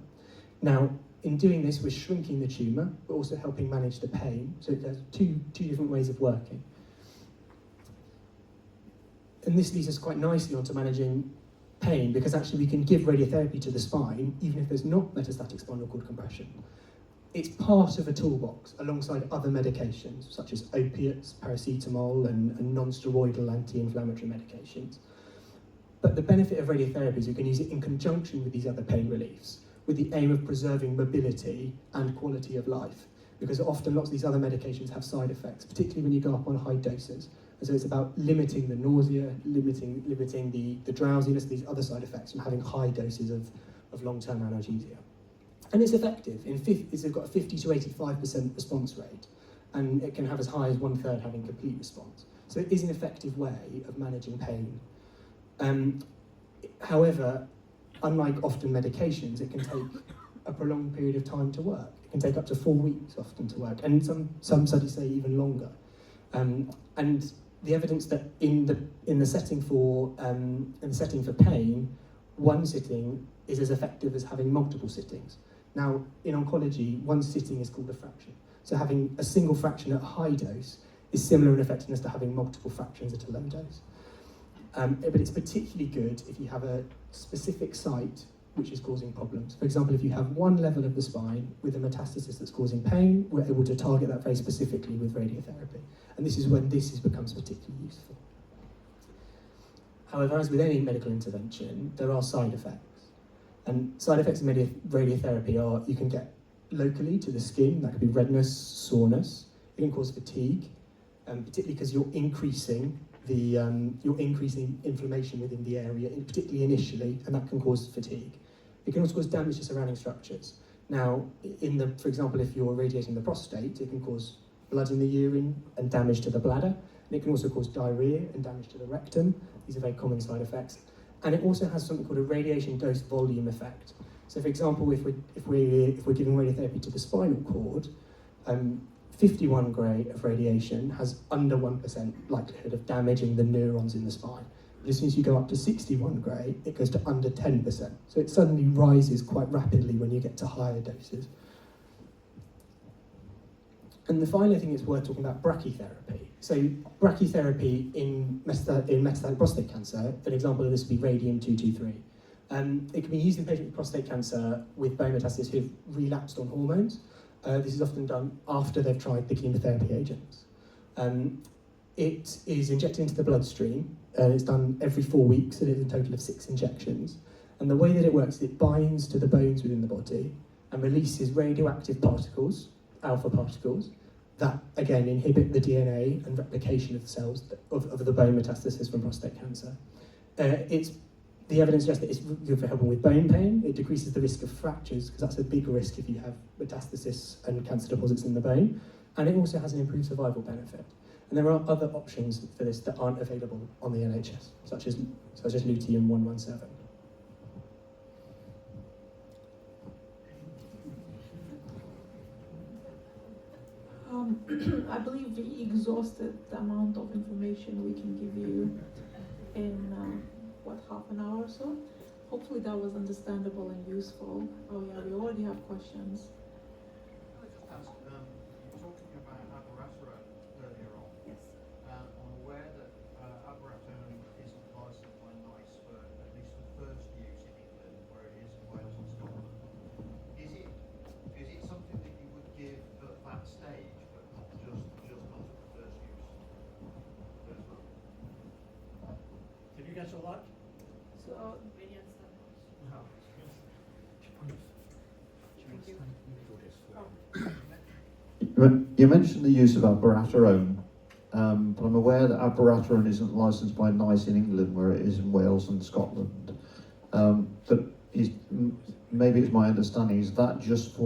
E: Now, in doing this, we're shrinking the tumour, but also helping manage the pain. So there's two different ways of working. And this leads us quite nicely onto managing pain, because actually we can give radiotherapy to the spine, even if there's not metastatic spinal cord compression. It's part of a toolbox alongside other medications, such as opiates, paracetamol, and non-steroidal anti-inflammatory medications. But the benefit of radiotherapy is you can use it in conjunction with these other pain reliefs, with the aim of preserving mobility and quality of life, because often lots of these other medications have side effects, particularly when you go up on high doses. And so it's about limiting the nausea, limiting the drowsiness, these other side effects from having high doses of long-term analgesia. And it's effective. It's got a 50 to 85% response rate, and it can have as high as 1/3 having complete response. So it is an effective way of managing pain. However, unlike often medications, it can take a prolonged period of time to work. It can take up to 4 weeks often to work, and some studies say even longer. And the evidence that in the setting for pain, one sitting is as effective as having multiple sittings. Now, in oncology, one sitting is called a fraction. So having a single fraction at a high dose is similar in effectiveness to having multiple fractions at a low dose. But it's particularly good if you have a specific site which is causing problems. For example, if you have one level of the spine with a metastasis that's causing pain, we're able to target that very specifically with radiotherapy. And this is when this becomes particularly useful. However, as with any medical intervention, there are side effects. And side effects of radiotherapy are you can get locally to the skin, that could be redness, soreness. It can cause fatigue, particularly because you're increasing inflammation within the area, particularly initially, and that can cause fatigue. It can also cause damage to surrounding structures. Now, for example, if you're irradiating the prostate, it can cause blood in the urine and damage to the bladder, and it can also cause diarrhea and damage to the rectum. These are very common side effects. And it also has something called a radiation dose volume effect. So, for example, if we're giving radiotherapy to the spinal cord, 51 gray of radiation has under 1% likelihood of damaging the neurons in the spine. But as soon as you go up to 61 gray, it goes to under 10%. So it suddenly rises quite rapidly when you get to higher doses. And the final thing is worth talking about brachytherapy. So brachytherapy in metastatic prostate cancer, an example of this would be radium-223. It can be used in patients with prostate cancer with bone metastasis who have relapsed on hormones. This is often done after they've tried the chemotherapy agents. It is injected into the bloodstream, and it's done every 4 weeks, so there's a total of 6 injections. And the way that it works is it binds to the bones within the body and releases radioactive particles, alpha particles, that again inhibit the DNA and replication of the cells of the bone metastasis from prostate cancer. The evidence suggests that it's good for helping with bone pain. It decreases the risk of fractures, because that's a big risk if you have metastasis and cancer deposits in the bone. And it also has an improved survival benefit. And there are other options for this that aren't available on the NHS, such as Lutetium-117.
D: I believe we exhausted the amount of information we can give you in, half an hour or so? Hopefully that was understandable and useful. Oh yeah, we already have questions.
G: Can I just ask, you were talking about abiraterone earlier on.
D: Yes.
G: I'm aware that abiraterone isn't licensed by NICE for at least the first use in England, where it is in Wales and Scotland. Is it something that you would give at that stage, but not just not at the first use? Did you get all that?
D: So,
G: No.
H: You mentioned the use of abiraterone, but I'm aware that abiraterone isn't licensed by NICE in England, where it is in Wales and Scotland. But maybe it's my understanding, is that just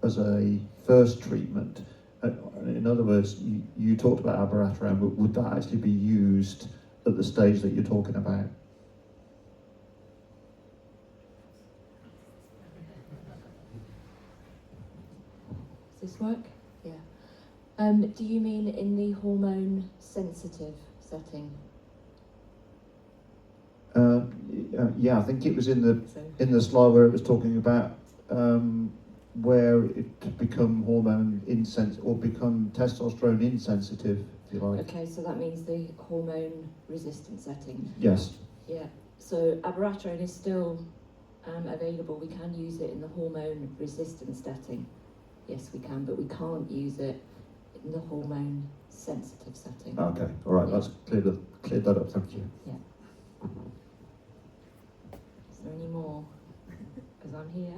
H: as a first treatment? In other words, you talked about abiraterone, but would that actually be used at the stage that you're talking about?
I: Does this work? Yeah. Do you mean in the hormone sensitive setting?
H: Yeah, I think it was in the slide where it was talking about where it become hormone insensitive or become testosterone insensitive, if you like.
I: Okay, so that means the hormone resistant setting.
H: Yes.
I: Yeah. So abiraterone is still available. We can use it in the hormone resistant setting. Yes, we can, but we can't use it in the hormone sensitive setting.
H: Okay, all right,
I: Yeah.
H: that's cleared that up, thank you.
I: Yeah. Is there any more? Because I'm here.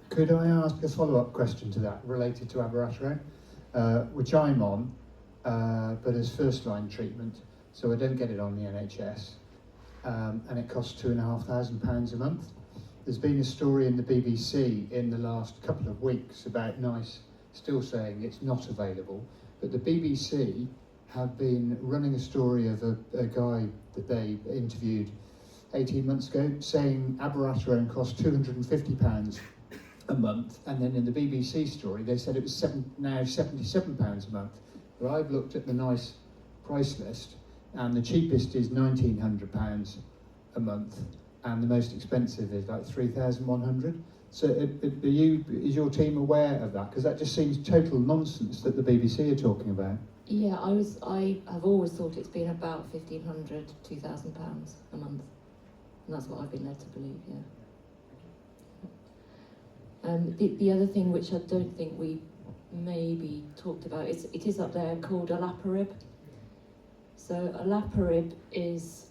J: Could I ask a follow-up question to that related to abiraterone, which I'm on, but as first-line treatment, so I don't get it on the NHS, and it costs £2,500 a month. There's been a story in the BBC in the last couple of weeks about NICE still saying it's not available, but the BBC have been running a story of a guy that they interviewed 18 months ago saying abiraterone costs £250 a month, and then in the BBC story they said it was now £77 a month. But I've looked at the NICE price list, and the cheapest is £1,900 a month, and the most expensive is like 3,100. So is your team aware of that? Because that just seems total nonsense that the BBC are talking about.
I: Yeah, I have always thought it's been about £1,500, £2,000 a month, and that's what I've been led to believe. Yeah. The other thing which I don't think we maybe talked about is it is up there called olaparib. So olaparib is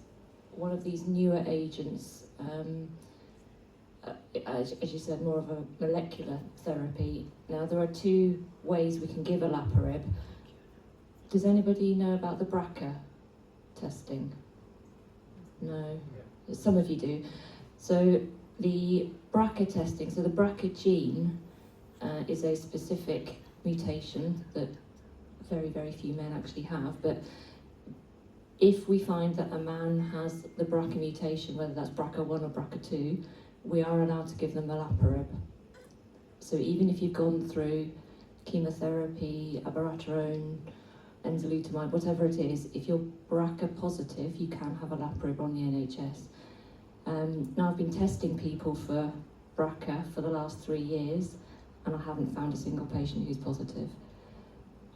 I: one of these newer agents. As you said, more of a molecular therapy. Now there are 2 ways we can give olaparib. Does anybody know about the BRCA testing? No, some of you do. So the BRCA testing, so the BRCA gene is a specific mutation that very, very few men actually have, but if we find that a man has the BRCA mutation, whether that's BRCA1 or BRCA2, we are allowed to give them olaparib. So even if you've gone through chemotherapy, abiraterone, enzalutamide, whatever it is, if you're BRCA positive, you can have olaparib on the NHS. Now I've been testing people for BRCA for the last 3 years, and I haven't found a single patient who's positive.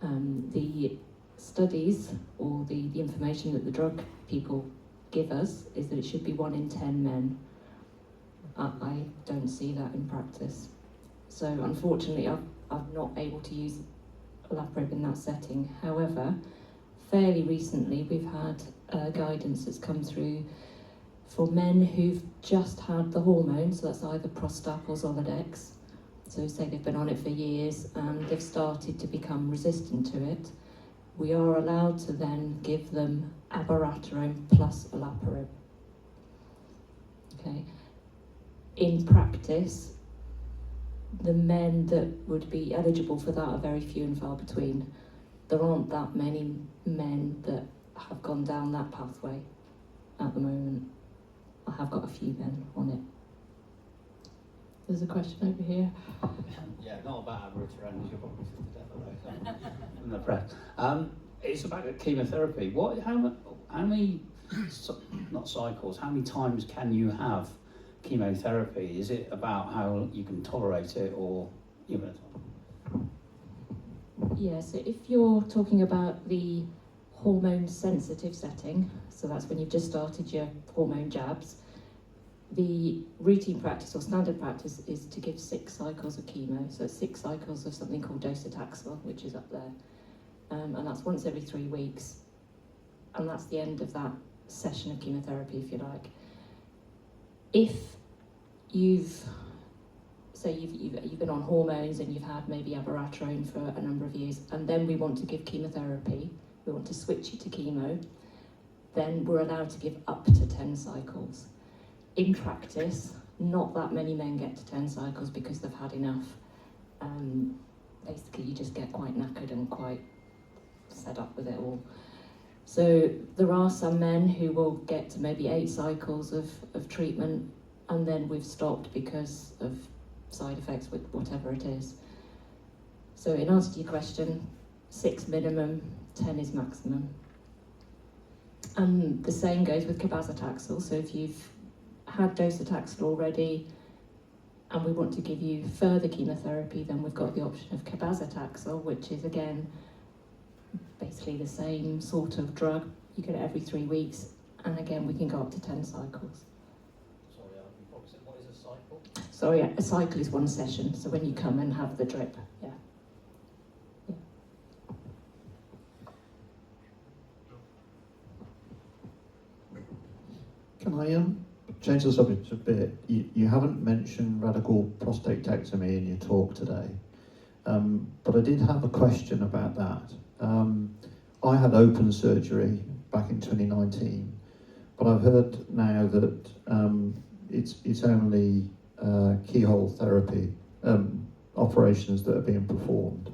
I: The studies or the information that the drug people give us is that it should be 1 in 10 men. I don't see that in practice. So unfortunately, I'm not able to use olaparib in that setting. However, fairly recently we've had guidance that's come through for men who've just had the hormone, so that's either Prostate or Zoladex. So say they've been on it for years and they've started to become resistant to it. We are allowed to then give them abiraterone plus olaparib. Okay. In practice, the men that would be eligible for that are very few and far between. There aren't that many men that have gone down that pathway at the moment. I have got a few men on it. There's a question over here.
K: Yeah, not about abiraterone, as you're probably sick to death of those in the press. It's about chemotherapy. How many, not cycles, how many times can you have chemotherapy? Is it about how you can tolerate it, or
I: Yeah, so if you're talking about the hormone sensitive setting, so that's when you've just started your hormone jabs, the routine practice or standard practice is to give 6 cycles of chemo. So it's 6 cycles of something called docetaxel, which is up there. And that's once every 3 weeks. And that's the end of that session of chemotherapy, if you like. If you've been on hormones and you've had maybe abiraterone for a number of years, and then we want to give chemotherapy, we want to switch you to chemo, then we're allowed to give up to 10 cycles. In practice, not that many men get to 10 cycles because they've had enough. Basically, you just get quite knackered and quite fed up with it all. So there are some men who will get to maybe 8 cycles of treatment, and then we've stopped because of side effects with whatever it is. So in answer to your question, 6 minimum, 10 is maximum. And the same goes with cabazitaxel. So if you've had docetaxel already and we want to give you further chemotherapy, then we've got the option of cabazitaxel, which is again basically the same sort of drug. You get it every 3 weeks, and again we can go up to 10 cycles.
K: Sorry, what is a cycle?
I: Sorry, a cycle is 1 session, so when you come and have the drip, yeah.
H: Can I change the subject a bit? You haven't mentioned radical prostatectomy in your talk today, but I did have a question about that. I had open surgery back in 2019, but I've heard now that it's only keyhole therapy operations that are being performed.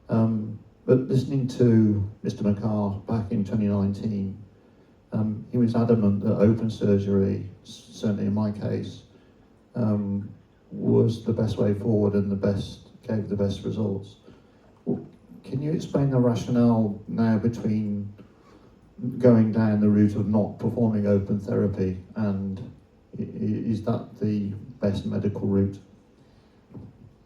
H: But listening to Mr. McCarr back in 2019, he was adamant that open surgery, certainly in my case, was the best way forward and gave the best results. Can you explain the rationale now between going down the route of not performing open therapy, and is that the best medical route?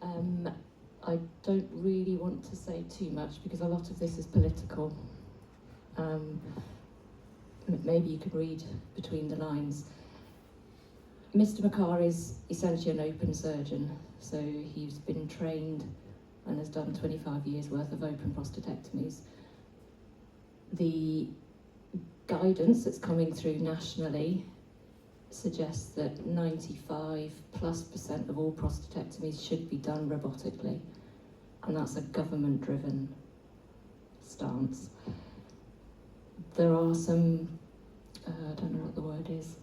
I: I don't really want to say too much because a lot of this is political. Maybe you could read between the lines. Mr. McCarr is essentially an open surgeon, so he's been trained and has done 25 years worth of open prostatectomies. The guidance that's coming through nationally suggests that 95+% of all prostatectomies should be done robotically, and that's a government-driven stance. There are some, I don't know what the word is,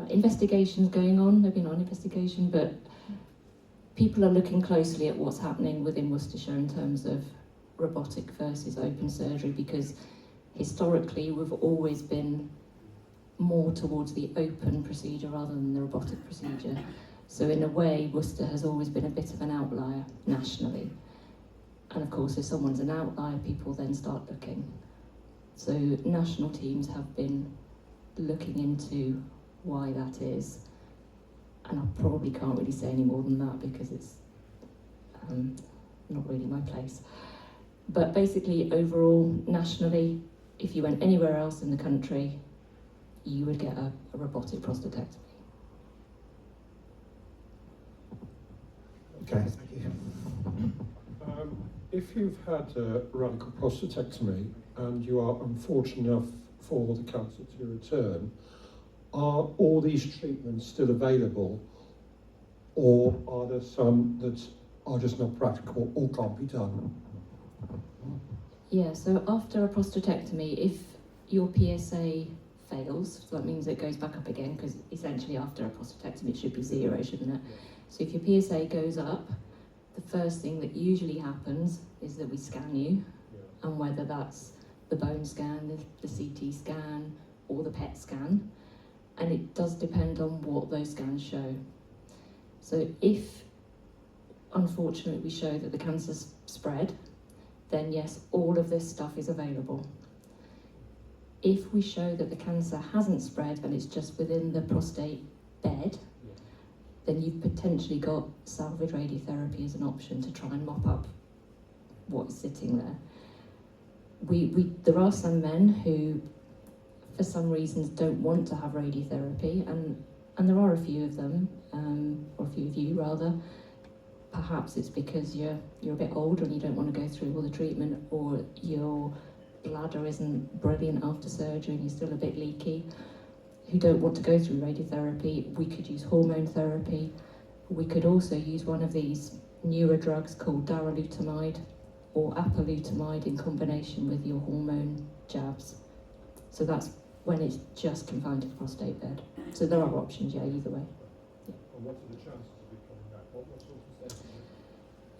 I: investigations going on. Maybe not an investigation, but people are looking closely at what's happening within Worcestershire in terms of robotic versus open surgery, because historically we've always been more towards the open procedure rather than the robotic procedure. So in a way, Worcester has always been a bit of an outlier nationally. And of course, if someone's an outlier, people then start looking. So national teams have been looking into why that is. And I probably can't really say any more than that because it's not really my place. But basically, overall, nationally, if you went anywhere else in the country, you would get a robotic prostatectomy.
H: Okay, thank you.
L: If you've had a radical prostatectomy and you are unfortunate enough for the cancer to return, are all these treatments still available, or are there some that are just not practical or can't be done?
I: Yeah, so after a prostatectomy, if your PSA fails, so that means it goes back up again, because essentially after a prostatectomy it should be 0, shouldn't it? So if your PSA goes up, the first thing that usually happens is that we scan you, and whether that's the bone scan, the CT scan, or the PET scan, and it does depend on what those scans show. So if, unfortunately, we show that the cancer's spread, then yes, all of this stuff is available. If we show that the cancer hasn't spread and it's just within the prostate bed, then you've potentially got salvage radiotherapy as an option to try and mop up what is sitting there. There are some men who, for some reasons, don't want to have radiotherapy, and there are a few of them, or a few of you rather. Perhaps it's because you're a bit older and you don't want to go through all the treatment, or your bladder isn't brilliant after surgery and you're still a bit leaky, who don't want to go through radiotherapy. We could use hormone therapy. We could also use one of these newer drugs called darolutamide or apalutamide in combination with your hormone jabs. So that's when it's just confined to the prostate bed. So there are options, yeah, either way. Yeah.
L: And what are the chances of it coming back? What sort of percentage?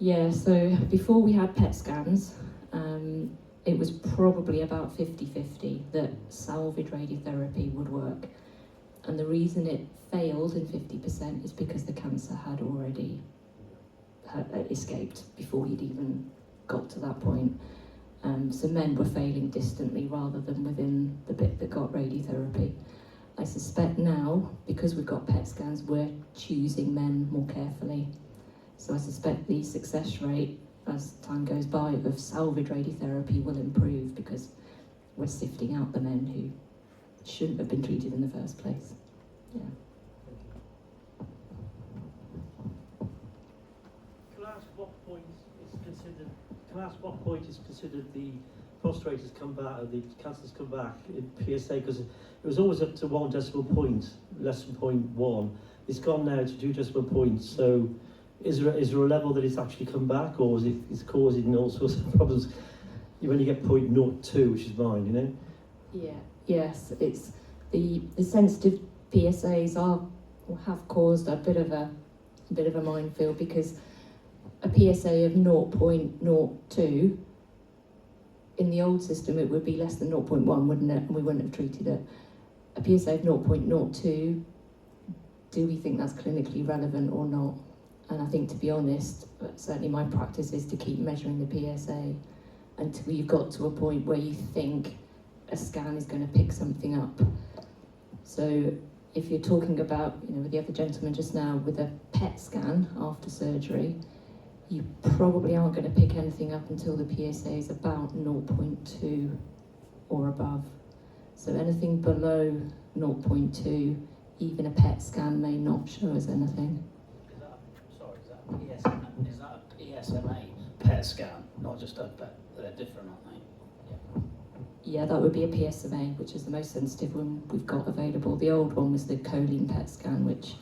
I: Yeah, so before we had PET scans, it was probably about 50-50 that salvage radiotherapy would work. And the reason it failed in 50% is because the cancer had already escaped before he'd even got to that point. So men were failing distantly rather than within the bit that got radiotherapy. I suspect now, because we've got PET scans, we're choosing men more carefully. So I suspect the success rate as time goes by of salvage radiotherapy will improve because we're sifting out the men who shouldn't have been treated in the first place. Yeah.
M: Can I ask what point is considered the prostate has come back, or the cancer's come back in PSA? Because it was always up to 1 decimal point, less than 0.1. It's gone now to 2 decimal points. So is there a level that it's actually come back, or is it's causing all sorts of problems? You only get 0.02, which is mine, you know?
I: Yeah. Yes, it's the sensitive PSAs have caused a bit of a minefield, because a PSA of 0.02 in the old system it would be less than 0.1, wouldn't it? And we wouldn't have treated it. A PSA of 0.02, do we think that's clinically relevant or not? And I think, to be honest, certainly my practice is to keep measuring the PSA until you've got to a point where you think a scan is going to pick something up. So if you're talking about, with the other gentleman just now, with a PET scan after surgery, you probably aren't going to pick anything up until the PSA is about 0.2 or above. So anything below 0.2, even a PET scan may not show us anything.
K: Is that a PSMA PET scan, not just a PET? They're different, aren't they?
I: Yeah, that would be a PSMA, which is the most sensitive one we've got available. The old one was the choline PET scan, which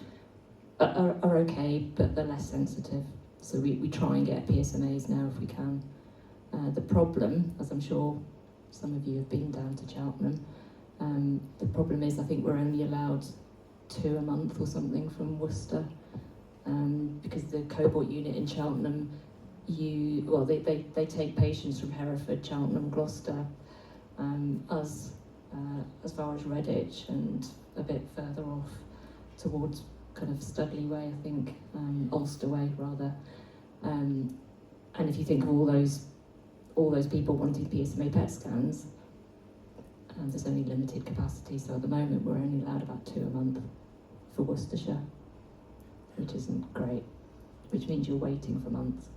I: are okay, but they're less sensitive. So we try and get PSMAs now if we can. The problem, as I'm sure some of you have been down to Cheltenham, the problem is I think we're only allowed 2 a month or something from Worcester, because the cohort unit in Cheltenham, they take patients from Hereford, Cheltenham, Gloucester, as far as Redditch and a bit further off towards kind of Studley way, I think, Ulster way rather. And if you think of all those people wanting PSMA PET scans, there's only limited capacity. So at the moment we're only allowed about 2 a month for Worcestershire, which isn't great, which means you're waiting for months.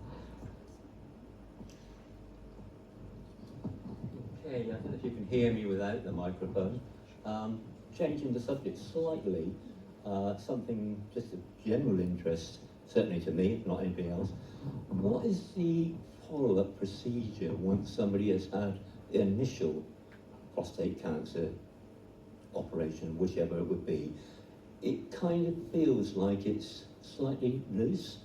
N: Hey, I don't know if you can hear me without the microphone. Changing the subject slightly, something just of general interest, certainly to me, if not anything else. What is the follow-up procedure once somebody has had the initial prostate cancer operation, whichever it would be? It kind of feels like it's slightly loose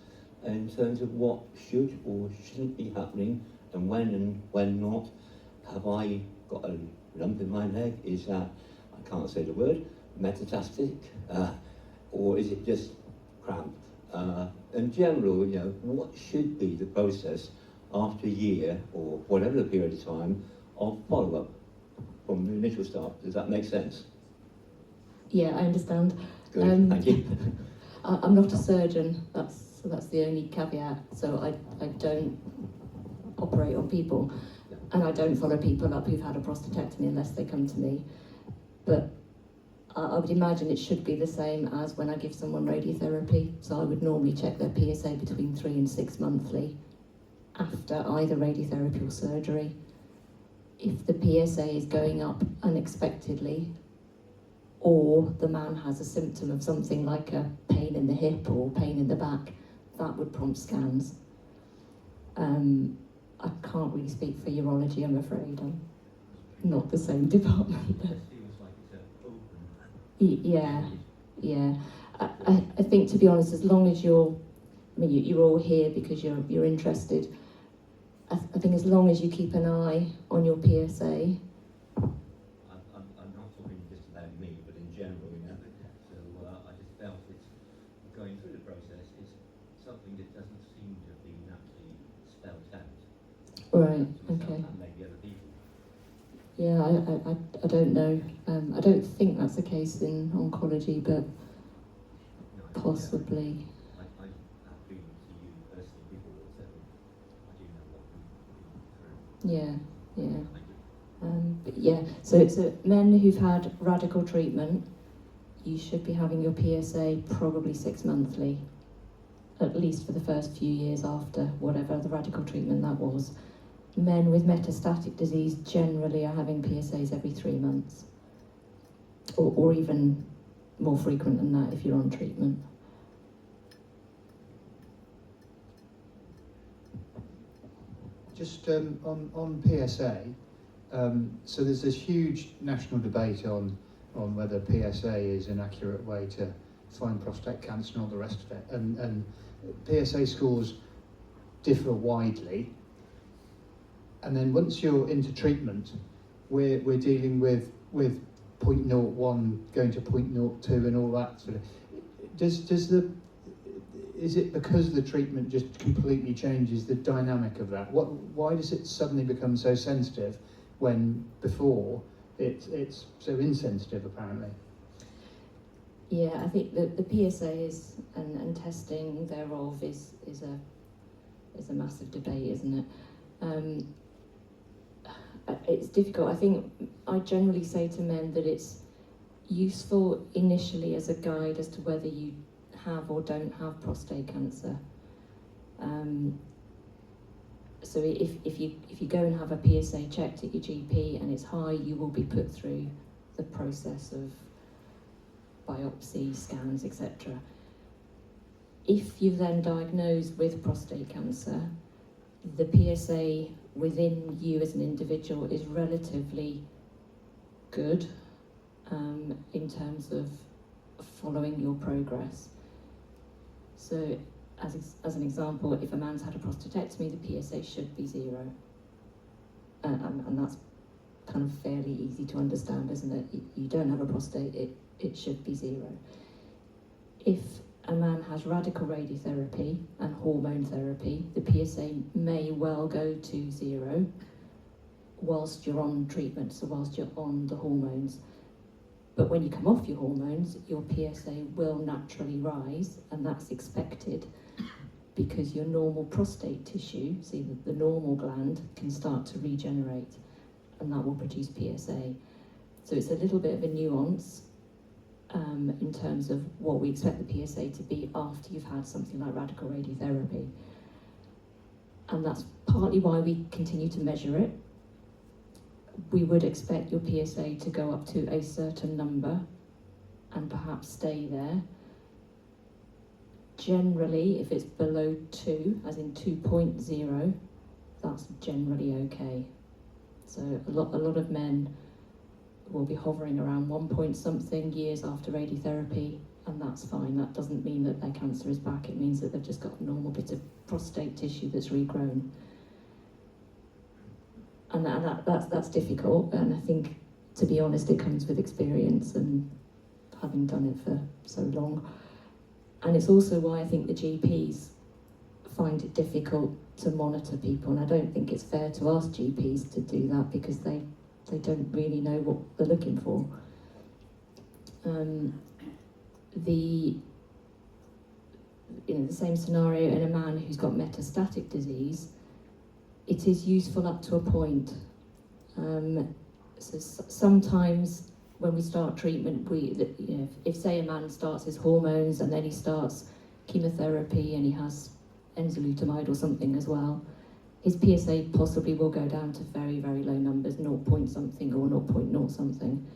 N: in terms of what should or shouldn't be happening and when not. Have I got a lump in my leg? Is that, I can't say the word, metastatic? Or is it just cramped? In general, you know, what should be the process after a year or whatever the period of time of follow-up from the initial start? Does that make sense?
I: Yeah, I understand.
N: Good, thank you.
I: I'm not a surgeon, that's the only caveat, so I don't operate on people, and I don't follow people up who've had a prostatectomy unless they come to me. But I would imagine it should be the same as when I give someone radiotherapy, so I would normally check their PSA between 3 and 6 monthly after either radiotherapy or surgery. If the PSA is going up unexpectedly, or the man has a symptom of something like a pain in the hip or pain in the back, that would prompt scans. I can't really speak for urology, I'm afraid. I'm not the same department. But yeah. I think, to be honest, as long as you're all here because you're interested. I think as long as you keep an eye on your PSA.
N: I'm not talking just about me, but in general, you know. So I just felt it's going through the process is something that doesn't seem to be naturally spelled out.
I: Right. Okay.
N: And maybe other people.
I: Yeah, I don't know. I don't think that's the case in oncology, but possibly.
N: I have been to you personally before, so I do know what you've been through.
I: Yeah. But yeah, so men who've had radical treatment, you should be having your PSA probably 6 monthly, at least for the first few years after whatever the radical treatment that was. Men with metastatic disease generally are having PSAs every 3 months, or even more frequent than that if you're on treatment.
J: Just on PSA, so there's this huge national debate on whether PSA is an accurate way to find prostate cancer and all the rest of it, and PSA scores differ widely. And then once you're into treatment, we're dealing with 0.01 going to 0.02 and all that sort of. Is it because the treatment just completely changes the dynamic of that? Why does it suddenly become so sensitive when before it's so insensitive apparently?
I: Yeah, I think the PSA is and testing thereof is a massive debate, isn't it? It's difficult. I think I generally say to men that it's useful initially as a guide as to whether you have or don't have prostate cancer. So if you go and have a PSA checked at your GP and it's high, you will be put through the process of biopsy, scans, etc. If you're then diagnosed with prostate cancer, the PSA within you as an individual is relatively good in terms of following your progress. So as an example, if a man's had a prostatectomy, the PSA should be 0. And that's kind of fairly easy to understand, isn't it? You don't have a prostate, it should be 0. If a man has radical radiotherapy and hormone therapy, the PSA may well go to 0 whilst you're on treatment, so whilst you're on the hormones. But when you come off your hormones, your PSA will naturally rise, and that's expected because your normal prostate tissue, see the normal gland, can start to regenerate, and that will produce PSA. So it's a little bit of a nuance in terms of what we expect the PSA to be after you've had something like radical radiotherapy. And that's partly why we continue to measure it. we would expect your PSA to go up to a certain number and perhaps stay there. Generally, if it's below 2, as in 2.0, that's generally okay. So a lot of men will be hovering around 1 point something years after radiotherapy, and that's fine. That doesn't mean that their cancer is back. It means that they've just got a normal bit of prostate tissue that's regrown. And that's difficult, and I think, to be honest, it comes with experience and having done it for so long. And it's also why I think the GPs find it difficult to monitor people, and I don't think it's fair to ask GPs to do that because they don't really know what they're looking for. The same scenario in a man who's got metastatic disease, it is useful up to a point. So sometimes when we start treatment, if say a man starts his hormones and then he starts chemotherapy and he has enzalutamide or something as well, his PSA possibly will go down to very, very low numbers, 0 point something or 0.0 something.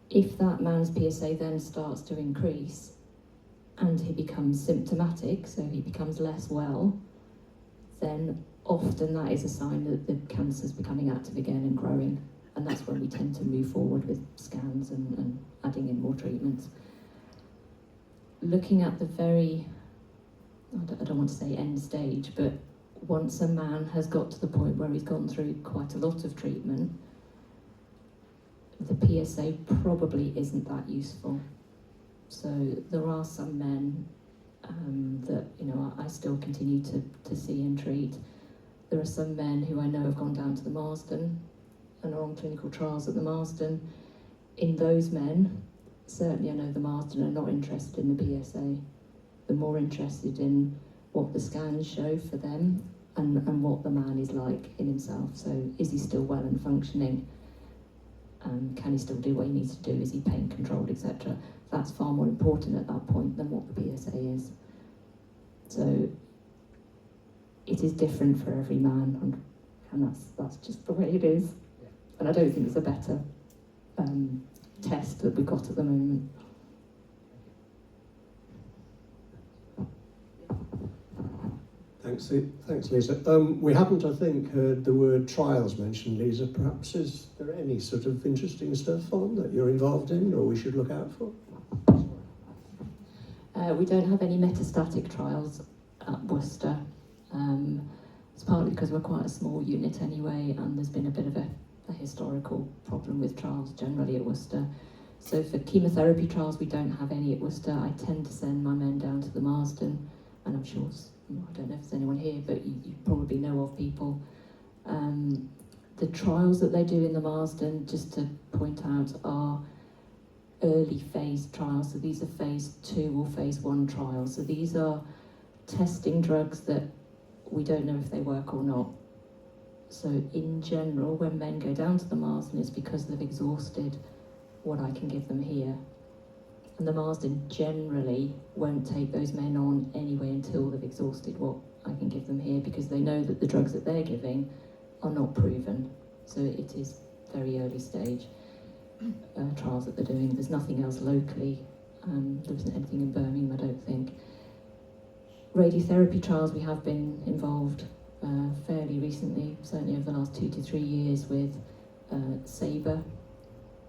I: If that man's PSA then starts to increase and he becomes symptomatic, so he becomes less well, then often that is a sign that the cancer's becoming active again and growing. And that's when we tend to move forward with scans and adding in more treatments. Looking at the very, I don't want to say end stage, but once a man has got to the point where he's gone through quite a lot of treatment, the PSA probably isn't that useful. So there are some men that I still continue to see and treat. There are some men who I know have gone down to the Marsden and are on clinical trials at the Marsden. In those men, certainly I know the Marsden are not interested in the PSA. They're more interested in what the scans show for them and what the man is like in himself. So is he still well and functioning? Can he still do what he needs to do? Is he pain controlled, etc.? That's far more important at that point than what the PSA is. So it is different for every man, and that's just the way it is. And I don't think it's a better test that we've got at the moment.
L: Thanks, Lisa. We haven't, I think, heard the word trials mentioned, Lisa. Perhaps is there any sort of interesting stuff on that you're involved in or we should look out for?
I: We don't have any metastatic trials at Worcester. It's partly because we're quite a small unit anyway, and there's been a bit of a historical problem with trials generally at Worcester. So for chemotherapy trials, we don't have any at Worcester. I tend to send my men down to the Marsden, and I'm sure, I don't know if there's anyone here, but you probably know of people. The trials that they do in the Marsden, just to point out, are early phase trials. So these are phase 2 or phase 1 trials. So these are testing drugs that we don't know if they work or not. So in general, when men go down to the Marsden, it's because they've exhausted what I can give them here. And the Marsden generally won't take those men on anyway until they've exhausted what I can give them here, because they know that the drugs that they're giving are not proven. So it is very early stage trials that they're doing. There's nothing else locally. There isn't anything in Birmingham, I don't think. Radiotherapy trials, we have been involved fairly recently, certainly over the last 2 to 3 years with SABRE.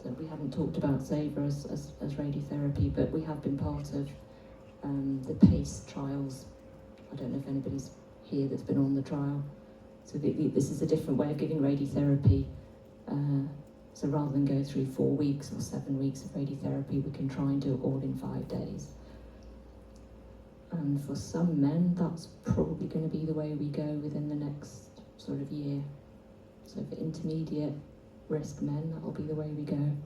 I: So we haven't talked about SABRE as radiotherapy, but we have been part of the PACE trials. I don't know if anybody's here that's been on the trial. So this is a different way of giving radiotherapy. So rather than go through 4 weeks or 7 weeks of radiotherapy, we can try and do it all in 5 days. And for some men, that's probably going to be the way we go within the next sort of year. So for intermediate risk men, that'll be the way we go.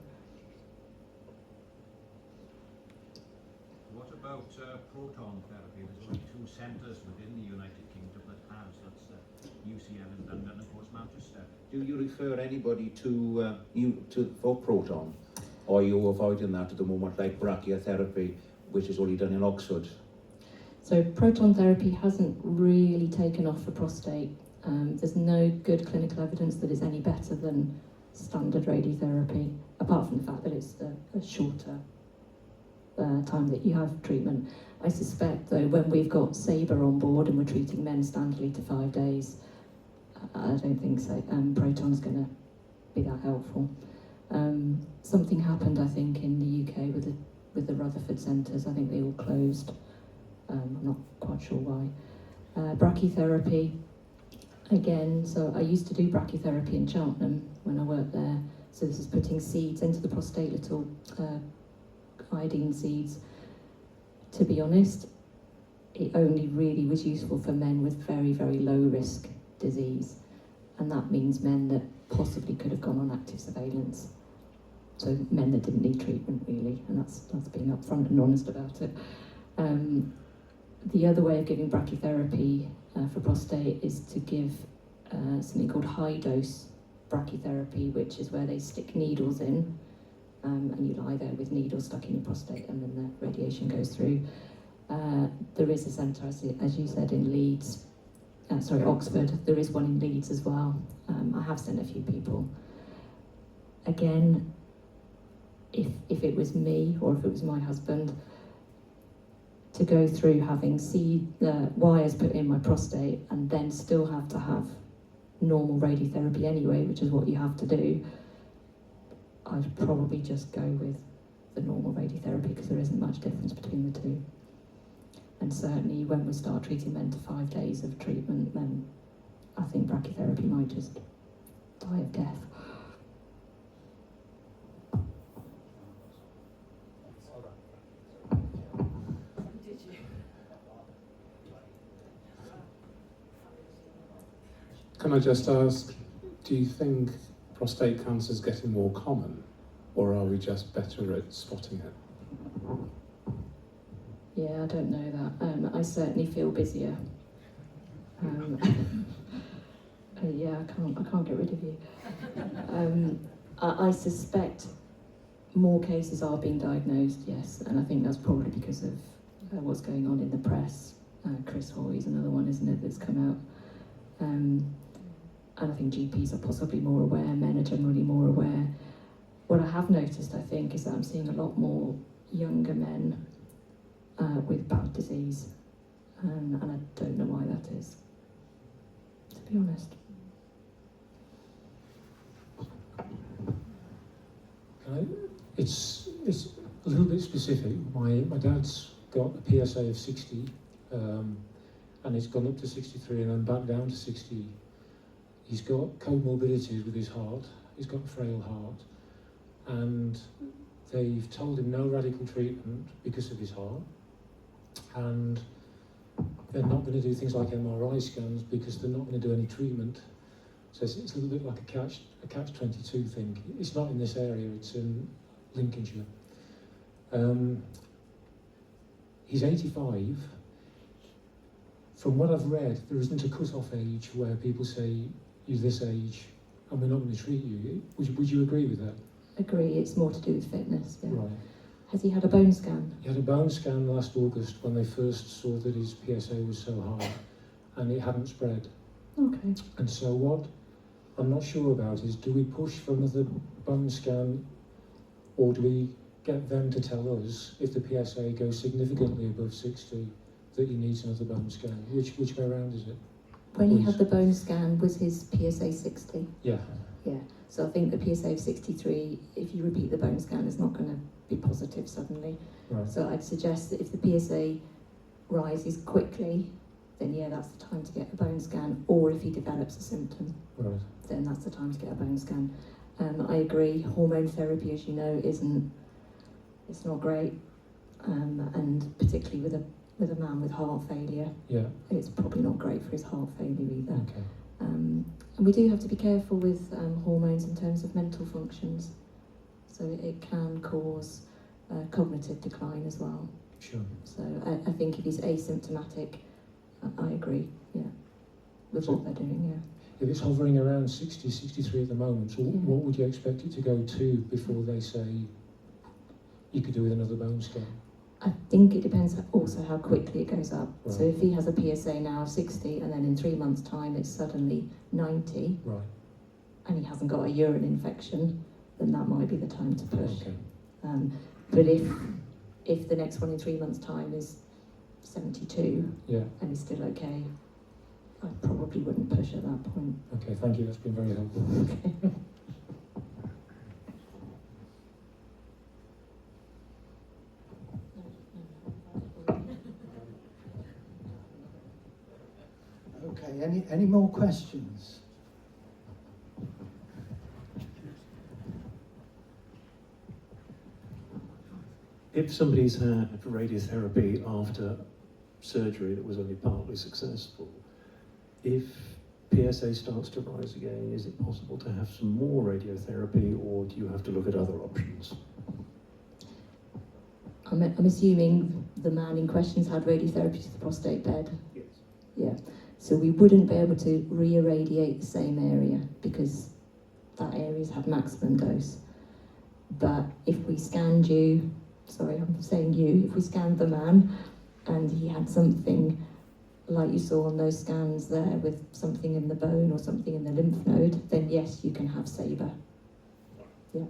O: What about proton therapy? There's only 2 centres within the United Kingdom that has. That's UCL in London and of course Manchester.
P: Do you refer anybody to for proton, or are you avoiding that at the moment, like brachytherapy, which is only done in Oxford?
I: So proton therapy hasn't really taken off for prostate. There's no good clinical evidence that it's any better than standard radiotherapy, apart from the fact that it's a shorter time that you have treatment. I suspect, though, when we've got Sabre on board and we're treating men standardly to 5 days, I don't think so. Proton's going to be that helpful. Something happened, I think, in the UK with the Rutherford centres. I think they all closed. I'm not quite sure why. Brachytherapy, again, so I used to do brachytherapy in Cheltenham when I worked there. So this is putting seeds into the prostate, little iodine seeds. To be honest, it only really was useful for men with very, very low risk disease. And that means men that possibly could have gone on active surveillance. So men that didn't need treatment, really, and that's being upfront and honest about it. The other way of giving brachytherapy for prostate is to give something called high dose brachytherapy, which is where they stick needles in, and you lie there with needles stuck in your prostate, and then the radiation goes through. There is a centre, as you said, in Leeds. Oxford. There is one in Leeds as well. I have sent a few people. Again, if it was me or if it was my husband, to go through having wires put in my prostate and then still have to have normal radiotherapy anyway, which is what you have to do, I'd probably just go with the normal radiotherapy because there isn't much difference between the two. And certainly when we start treating men to 5 days of treatment, then I think brachytherapy might just die of death.
Q: Can I just ask, do you think prostate cancer is getting more common, or are we just better at spotting it?
I: Yeah, I don't know that. I certainly feel busier. Yeah, I can't get rid of you. I suspect more cases are being diagnosed, yes, and I think that's probably because of what's going on in the press. Chris Hoy's another one, isn't it, that's come out. And I think GPs are possibly more aware, men are generally more aware. What I have noticed, I think, is that I'm seeing a lot more younger men with bad disease, and I don't know why that is, to be honest.
C: It's a little bit specific. My dad's got a PSA of 60, and it's gone up to 63 and then back down to 60. He's got comorbidities with his heart. He's got a frail heart, and they've told him no radical treatment because of his heart, and they're not going to do things like MRI scans because they're not going to do any treatment. So it's a little bit like a catch-22 thing. It's not in this area, it's in Lincolnshire. He's 85. From what I've read, there isn't a cut-off age where people say, you're this age and we're not going to treat you. Would you agree with that?
I: Agree, it's more to do with fitness, yeah.
C: Right.
I: Has he had a bone scan?
C: He had a bone scan last August when they first saw that his PSA was so high and it hadn't spread.
I: Okay.
C: And so what I'm not sure about is, do we push for another bone scan, or do we get them to tell us if the PSA goes significantly above 60 that he needs another bone scan? Which way around is it?
I: When he had the bone scan, was his PSA 60?
C: Yeah.
I: Yeah. So I think the PSA of 63, if you repeat the bone scan, is not going to be positive suddenly.
C: Right.
I: So I'd suggest that if the PSA rises quickly, then yeah, that's the time to get a bone scan. Or if he develops a symptom,
C: Right.
I: then that's the time to get a bone scan. I agree, hormone therapy, as you know, it's not great. And particularly with a man with heart failure,
C: Yeah.
I: it's probably not great for his heart failure either.
C: Okay.
I: And we do have to be careful with hormones in terms of mental functions. So it can cause cognitive decline as well.
C: Sure.
I: So I think if he's asymptomatic, I agree, yeah, with what they're doing, yeah.
C: If it's hovering around 60, 63 at the moment, so what would you expect it to go to before they say you could do with another bone scan?
I: I think it depends also how quickly it goes up. So
C: Right.
I: if he has a PSA now of 60 and then in 3 months' time it's suddenly 90
C: Right.
I: and he hasn't got a urine infection, then that might be the time to push.
C: Okay.
I: But if the next one in 3 months' time is 72
C: Yeah.
I: and he's still okay, I probably wouldn't push at that point.
C: Okay, thank you. That's been very helpful.
B: Okay, any more questions?
C: If somebody's had radiotherapy after surgery that was only partly successful, if PSA starts to rise again, is it possible to have some more radiotherapy, or do you have to look at other options?
I: I'm assuming the man in question's had radiotherapy to the prostate bed.
C: Yes.
I: Yeah. So we wouldn't be able to re-irradiate the same area because that area's had maximum dose. But if we scanned you, sorry, I'm saying you, if we scanned the man and he had something like you saw on those scans there with something in the bone or something in the lymph node, then yes, you can have SABR. Yeah.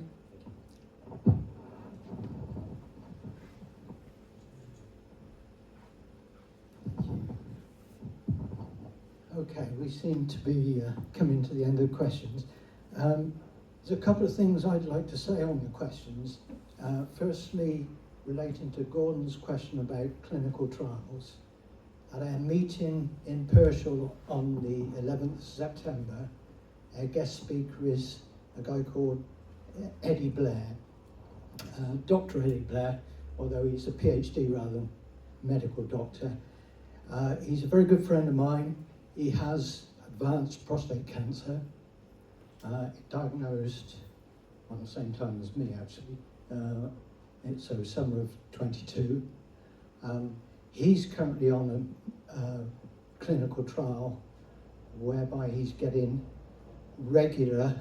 B: Okay, we seem to be coming to the end of questions. There's a couple of things I'd like to say on the questions. Firstly, relating to Gordon's question about clinical trials. At our meeting in Pershall on the 11th of September, our guest speaker is a guy called Eddie Blair, Dr. Eddie Blair, although he's a PhD rather than medical doctor. He's a very good friend of mine. He has advanced prostate cancer, diagnosed on the same time as me actually, so summer of 22. He's currently on a clinical trial whereby he's getting regular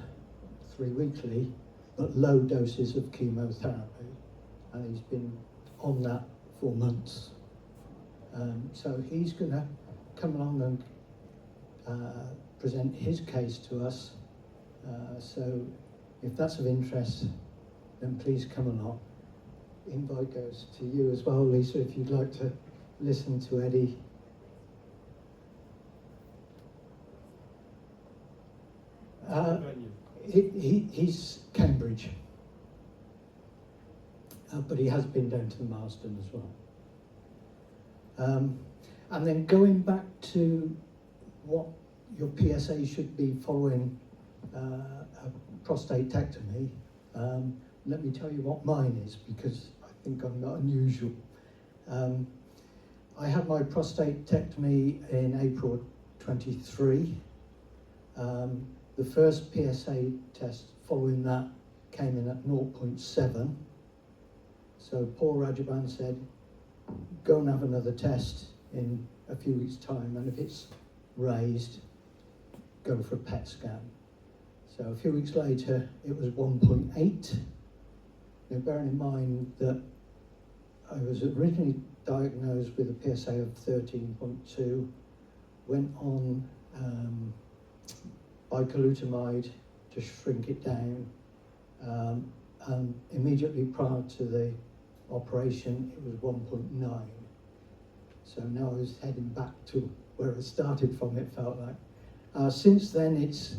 B: 3 weekly but low doses of chemotherapy, and he's been on that for months. So he's going to come along and present his case to us. So if that's of interest, then please come along. Invite goes to you as well, Lisa, if you'd like to listen to Eddie. He's Cambridge, but he has been down to the Marsden as well. And then going back to what your PSA should be following a prostatectomy, let me tell you what mine is, because I think I'm not unusual. I had my prostatectomy in April 23. The first PSA test following that came in at 0.7. So Paul Rajaban said, go and have another test in a few weeks' time, and if it's raised, go for a PET scan. So a few weeks later, it was 1.8. Now, bearing in mind that I was originally diagnosed with a PSA of 13.2, went on bicalutamide to shrink it down, and immediately prior to the operation, it was 1.9. So now I was heading back to where it started from, it felt like. Since then, it's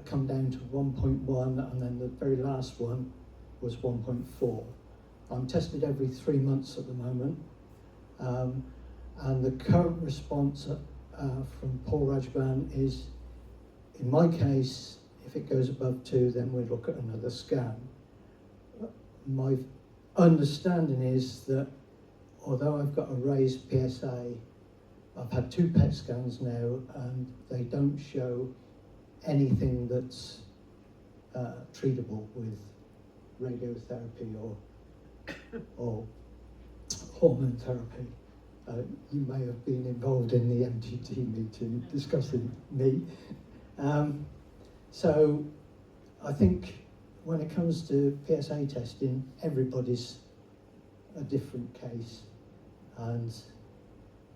B: come down to 1.1, and then the very last one was 1.4. I'm tested every 3 months at the moment, and the current response from Paul Rajban is, in my case, if it goes above 2, then we'll look at another scan. My understanding is that although I've got a raised PSA, I've had 2 PET scans now, and they don't show anything that's treatable with radiotherapy or hormone therapy. You may have been involved in the MTT meeting discussing me. So I think when it comes to PSA testing, everybody's a different case, and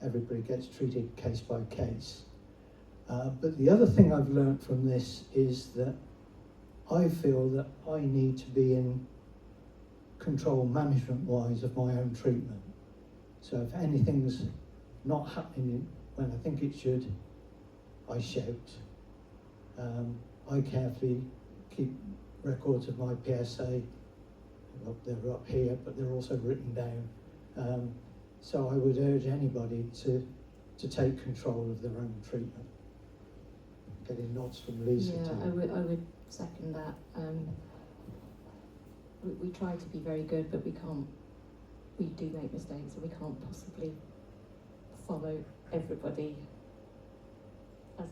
B: everybody gets treated case by case. But the other thing I've learnt from this is that I feel that I need to be in control management-wise of my own treatment. So if anything's not happening when I think it should, I shout. I carefully keep records of my PSA. Well, they're up here, but they're also written down. So I would urge anybody to take control of their own treatment. Getting nods from Lisa
I: Yeah,
B: too.
I: I would second that. We try to be very good, but we can't. We do make mistakes, and we can't possibly follow everybody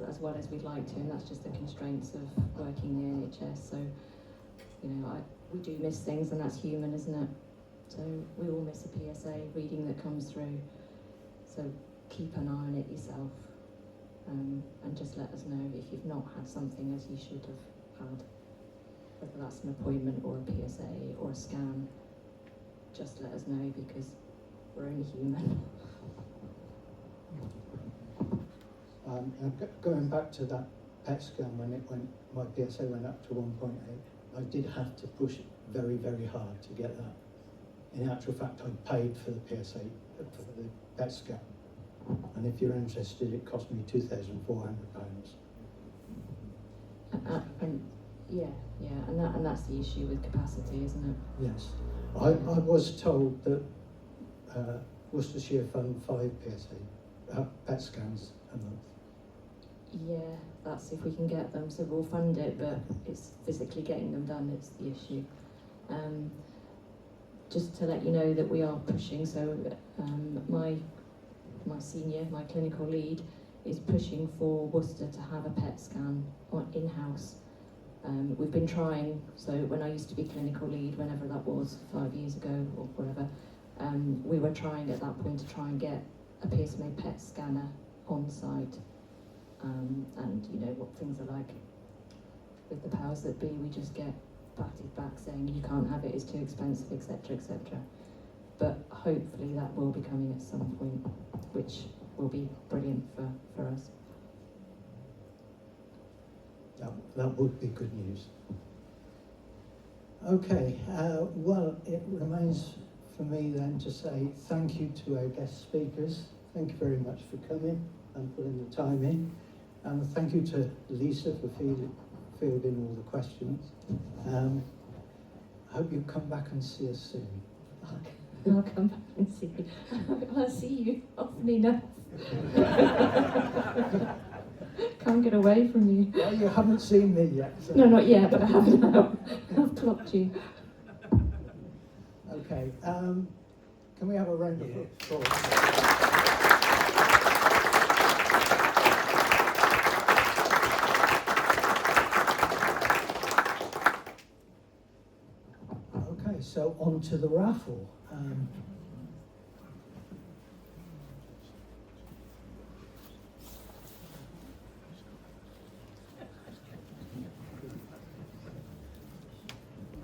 I: as well as we'd like to, and that's just the constraints of working the NHS. So, you know, we do miss things, and that's human, isn't it? So we all miss a PSA reading that comes through. So keep an eye on it yourself, and just let us know if you've not had something as you should have had, whether that's an appointment or a PSA or a scan. Just let us know, because we're only human.
B: Going back to that PET scan, when my PSA went up to 1.8, I did have to push very, very hard to get that. In actual fact, I paid for the PSA, for the PET scan. And if you're interested, it cost me £2,400.
I: And that's the issue with capacity, isn't it?
B: Yes. I was told that Worcestershire fund 5 PSA, PET scans a month.
I: Yeah, that's if we can get them, so we'll fund it, but it's physically getting them done that's the issue. Just to let you know that we are pushing, so my senior, my clinical lead, is pushing for Worcester to have a PET scan in-house. We've been trying, so when I used to be clinical lead, whenever that was, 5 years ago or whatever, we were trying at that point to try and get a PSMA PET scanner on site. And you know what things are like with the powers that be, we just get batted back saying you can't have it, it's too expensive, etc., etc. But hopefully that will be coming at some point, which will be brilliant for us.
B: That would be good news. Okay, well, it remains for me then to say thank you to our guest speakers. Thank you very much for coming and putting the time in. And thank you to Lisa for fielding all the questions. I hope you come back and see us soon.
I: I'll come back and see you. I'll see you often enough. Can't get away from you.
B: Well, you haven't seen me yet. So.
I: No, not yet, but I have now. I've clocked you.
B: Okay, can we have a round of applause? Okay, so on to the raffle.